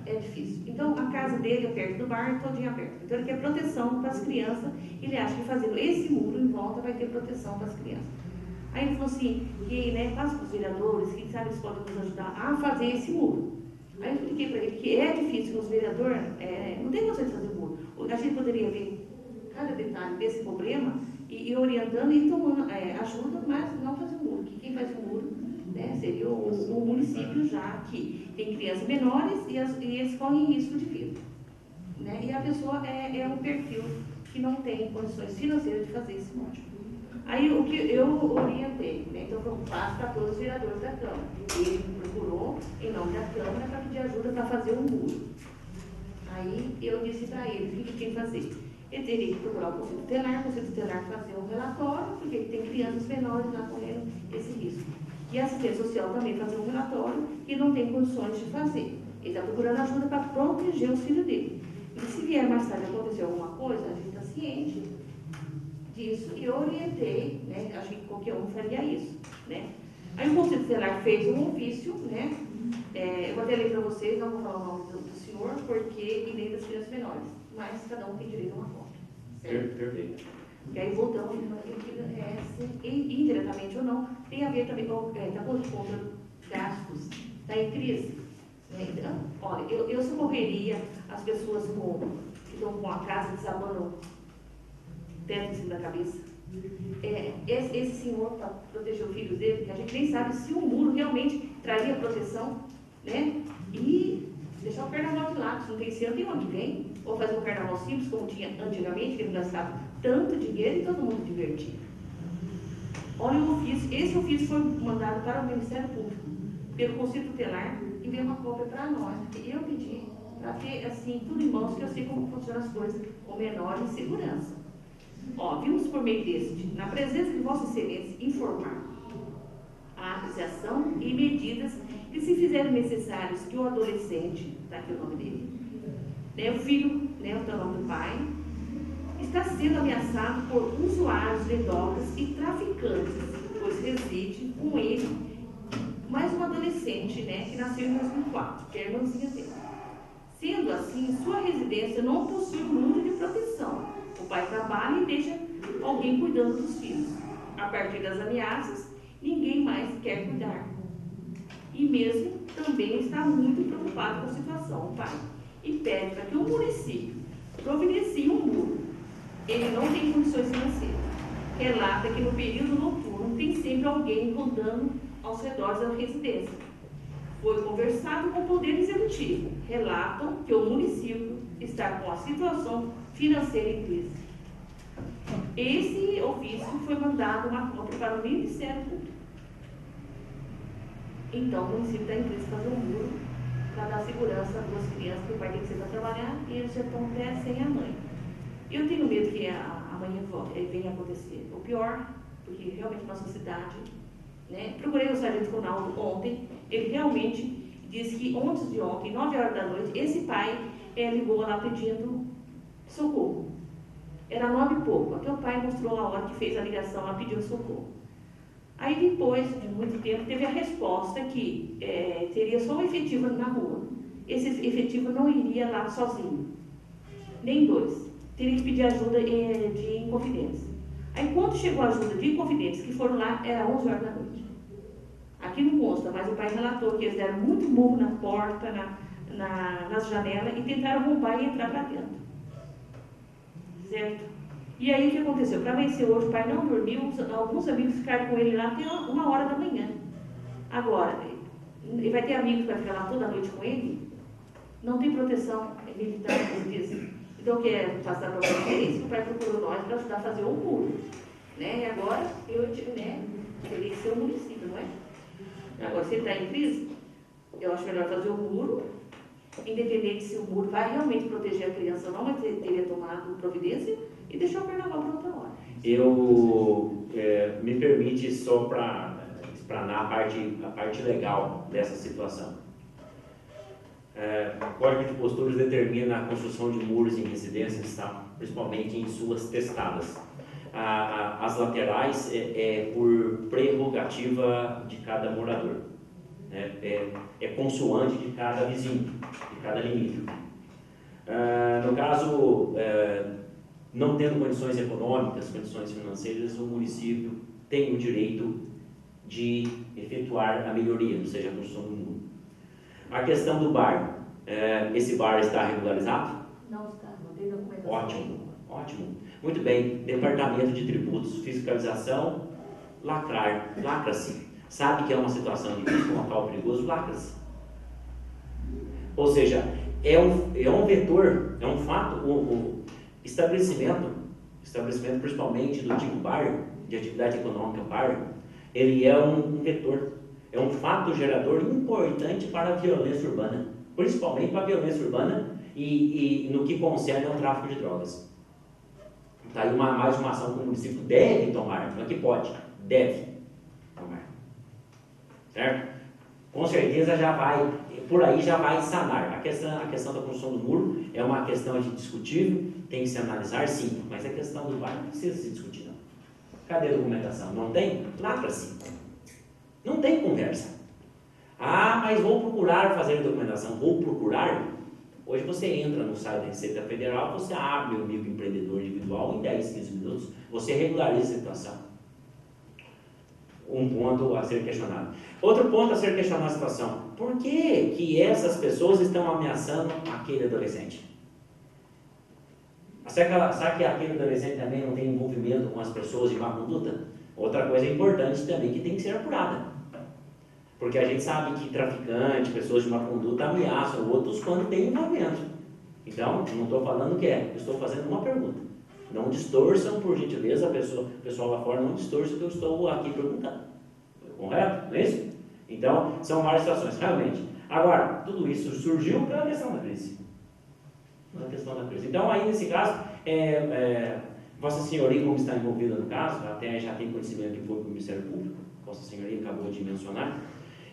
é difícil. Então a casa dele é perto do bar, todinha aberta. Então ele quer proteção para as crianças. Ele acha que fazendo esse muro em volta vai ter proteção para as crianças. Aí ele falou assim, que passa para os vereadores, quem sabe eles podem nos ajudar a fazer esse muro. Aí eu expliquei para ele que é difícil, que os vereadores não tem condições de fazer muro. A gente poderia ver cada detalhe desse problema e ir orientando e tomando ajuda, mas não fazer muro. Que quem faz o muro seria o município, já que tem crianças menores e eles correm risco de vida. E a pessoa é um perfil que não tem condições financeiras de fazer esse monte. Aí o que eu orientei, então eu faço para todos os vereadores da Câmara. Ele me procurou em nome da Câmara para pedir ajuda para fazer um muro. Aí eu disse para ele o que tinha que fazer. Ele teria que procurar o Conselho Tutelar fazer um relatório, porque tem crianças menores lá correndo esse risco. E a assistência social também fazer um relatório que não tem condições de fazer. Ele está procurando ajuda para proteger os filhos dele. E se vier mais tarde acontecer alguma coisa, a gente está ciente disso. E eu orientei, acho que qualquer um faria isso. Aí o Conselho Tutelar fez um ofício, eu vou até ler para vocês, não vou falar o nome do senhor, porque e nem das crianças menores. Mas cada um tem direito a uma cópia. Perfeito. E aí voltamos que indiretamente ou não, tem a ver também com está contra gastos, está em crise. Então, olha, eu socorreria as pessoas que estão com a casa desabando teto em cima da cabeça. Esse senhor, para proteger o filho dele, que a gente nem sabe se o muro realmente traria proteção, e deixar o carnaval de lado, se não tem esse ano, tem o ano que vem, ou fazer um carnaval simples, como tinha antigamente, que ele gastava tanto dinheiro e todo mundo divertia. Olha o ofício, esse ofício foi mandado para o Ministério Público, pelo Conselho Tutelar, e veio uma cópia para nós, porque eu pedi para ter, assim, tudo em mãos, que eu sei como funcionam as coisas, com menor insegurança. Vimos por meio deste, na presença de Vossa Excelência, informar a apreciação e medidas que se fizerem necessários que o adolescente, está aqui o nome dele, o filho, o nome do pai, está sendo ameaçado por usuários de drogas e traficantes, pois reside com ele mais um adolescente, que nasceu em 2004, que é a irmãzinha dele. Sendo assim, sua residência não possui muro de proteção. O pai trabalha e deixa alguém cuidando dos filhos. A partir das ameaças, ninguém mais quer cuidar. E mesmo também está muito preocupado com a situação, o pai, e pede para que o município providencie um muro. Ele não tem condições financeiras. Relata que no período noturno tem sempre alguém rodando aos redores da residência. Foi conversado com o Poder Executivo. Relatam que o município está com a situação financeira em crise. Esse ofício foi mandado uma cópia para o Ministério Público. Então, o município está em crise fazer um muro para dar segurança a duas crianças, que o pai tem que ser para trabalhar e eles já estão até sem a mãe. Eu tenho medo que amanhã venha acontecer o pior, porque realmente nossa cidade, procurei o sargento Ronaldo ontem, ele realmente disse que antes de ontem, 9 horas da noite, esse pai ligou lá pedindo socorro. Era 9 e pouco, até o pai mostrou a hora que fez a ligação lá pedindo socorro. Aí depois de muito tempo teve a resposta que teria só um efetivo na rua. Esse efetivo não iria lá sozinho, nem dois. Teria que pedir ajuda de Inconfidência. Aí quando chegou a ajuda de Inconfidência, que foram lá, era 11 horas da noite. Aqui não consta, mas o pai relatou que eles deram muito murro na porta, nas janelas, e tentaram roubar e entrar para dentro. Certo? E aí o que aconteceu? Para vencer hoje, o pai não dormiu, alguns amigos ficaram com ele lá até 1 hora da manhã. Agora, ele vai ter amigos que vai ficar lá toda noite com ele? Não tem proteção militar, como dizem. Então, eu quero passar para vocês que o pai procurou nós para ajudar a fazer um muro. E agora, teria que ser o município, não é? Agora, se ele está em crise, eu acho melhor fazer um muro independente se o muro vai realmente proteger a criança ou não, mas teria tomado providência e deixou o carnaval para outra hora. Me permite só para explanar a parte legal dessa situação. O Código de Posturas determina a construção de muros em residências, tá? Principalmente em suas testadas. As laterais é por prerrogativa de cada morador, né? É consoante de cada vizinho, de cada limítrofe. No caso, não tendo condições econômicas, condições financeiras, o município tem o direito de efetuar a melhoria, ou seja, a construção do muro. A questão do bar, esse bar está regularizado? Não está, não tem documentação. Ótimo, ótimo. Muito bem, Departamento de Tributos, Fiscalização, lacra-se. Sabe que é uma situação difícil, um local perigoso, lacra-se. Ou seja, é um vetor, é um fato, o estabelecimento principalmente do tipo bar, de atividade econômica bar, ele é um vetor, é um fato gerador importante para a violência urbana, principalmente para a violência urbana e no que concerne ao tráfico de drogas. Está aí mais uma ação que o município deve tomar, não é que pode, deve tomar. Certo? Com certeza por aí já vai sanar. A questão da construção do muro é uma questão discutível, tem que se analisar sim, mas a questão do bar não precisa se discutir não. Cadê a documentação? Não tem? Lacra-se. Não tem conversa. Mas vou procurar fazer a documentação. Vou procurar. Hoje você entra no site da Receita Federal, você abre o microempreendedor individual em 10, 15 minutos, você regulariza a situação. Um ponto a ser questionado. Outro ponto a ser questionado a situação. Por que essas pessoas estão ameaçando aquele adolescente? Será que aquele adolescente também não tem envolvimento com as pessoas de má conduta? Outra coisa importante também que tem que ser apurada. Porque a gente sabe que traficantes, pessoas de má conduta ameaçam outros quando tem envolvimento. Então, não estou falando o que é, eu estou fazendo uma pergunta. Não distorçam, por gentileza, o pessoal lá fora não distorça o que eu estou aqui perguntando. Correto? Não é isso? Então, são várias situações, realmente. Agora, tudo isso surgiu pela questão da crise. Então, aí nesse caso, Vossa Senhoria, como está envolvida no caso, até já tem conhecimento que foi para o Ministério Público, Vossa Senhoria acabou de mencionar,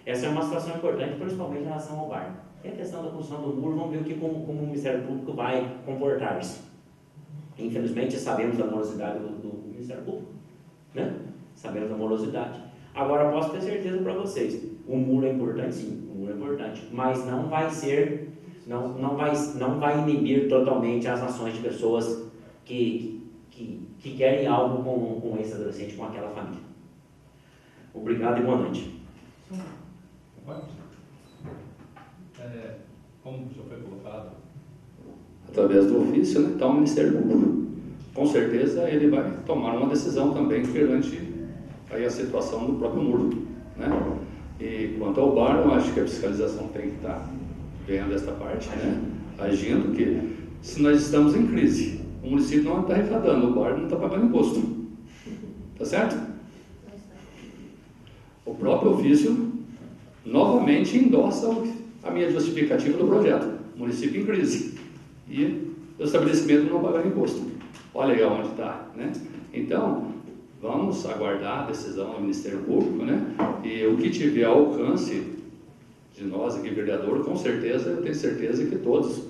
essa é uma situação importante, principalmente em relação ao bar. E a questão da construção do muro, vamos ver como o Ministério Público vai comportar-se. Infelizmente, sabemos da morosidade do Ministério Público, né? Sabemos da morosidade. Agora, posso ter certeza para vocês, o muro é importante, sim, o muro é importante, mas não vai inibir totalmente as ações de pessoas que querem algo com esse adolescente, com aquela família. Obrigado e boa noite. Como já foi colocado, através do ofício, né, está o Ministério Público. Com certeza ele vai tomar uma decisão também perante aí a situação do próprio muro, né? E quanto ao bar, eu acho que a fiscalização tem que estar vendo esta parte, né? Agindo que se nós estamos em crise, o município não está arrecadando, o bar não está pagando imposto, tá certo? O próprio ofício novamente endossa a minha justificativa do projeto, município em crise e o estabelecimento não pagando imposto. Olha aí onde está, né? Então, vamos aguardar a decisão do Ministério Público, né? E o que tiver alcance de nós aqui, vereador, com certeza, eu tenho certeza que todos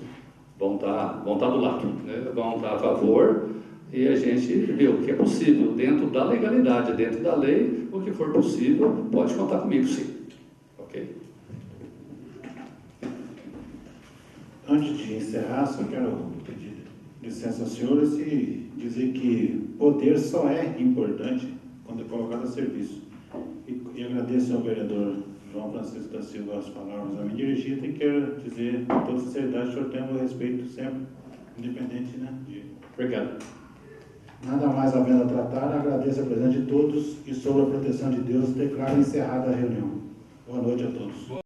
vão estar do lado, né? Vão estar a favor e a gente vê o que é possível, dentro da legalidade, dentro da lei, o que for possível, pode contar comigo, sim. Ok? Antes de encerrar, só quero pedir licença aos senhores e dizer que poder só é importante quando é colocado a serviço. E agradeço ao vereador João Francisco da Silva as palavras a mim dirigidas e quero dizer com toda sinceridade que o senhor tem o meu respeito sempre, independente, né? Obrigado. Nada mais havendo a tratar, agradeço a presença de todos e, sob a proteção de Deus, declaro encerrada a reunião. Boa noite a todos.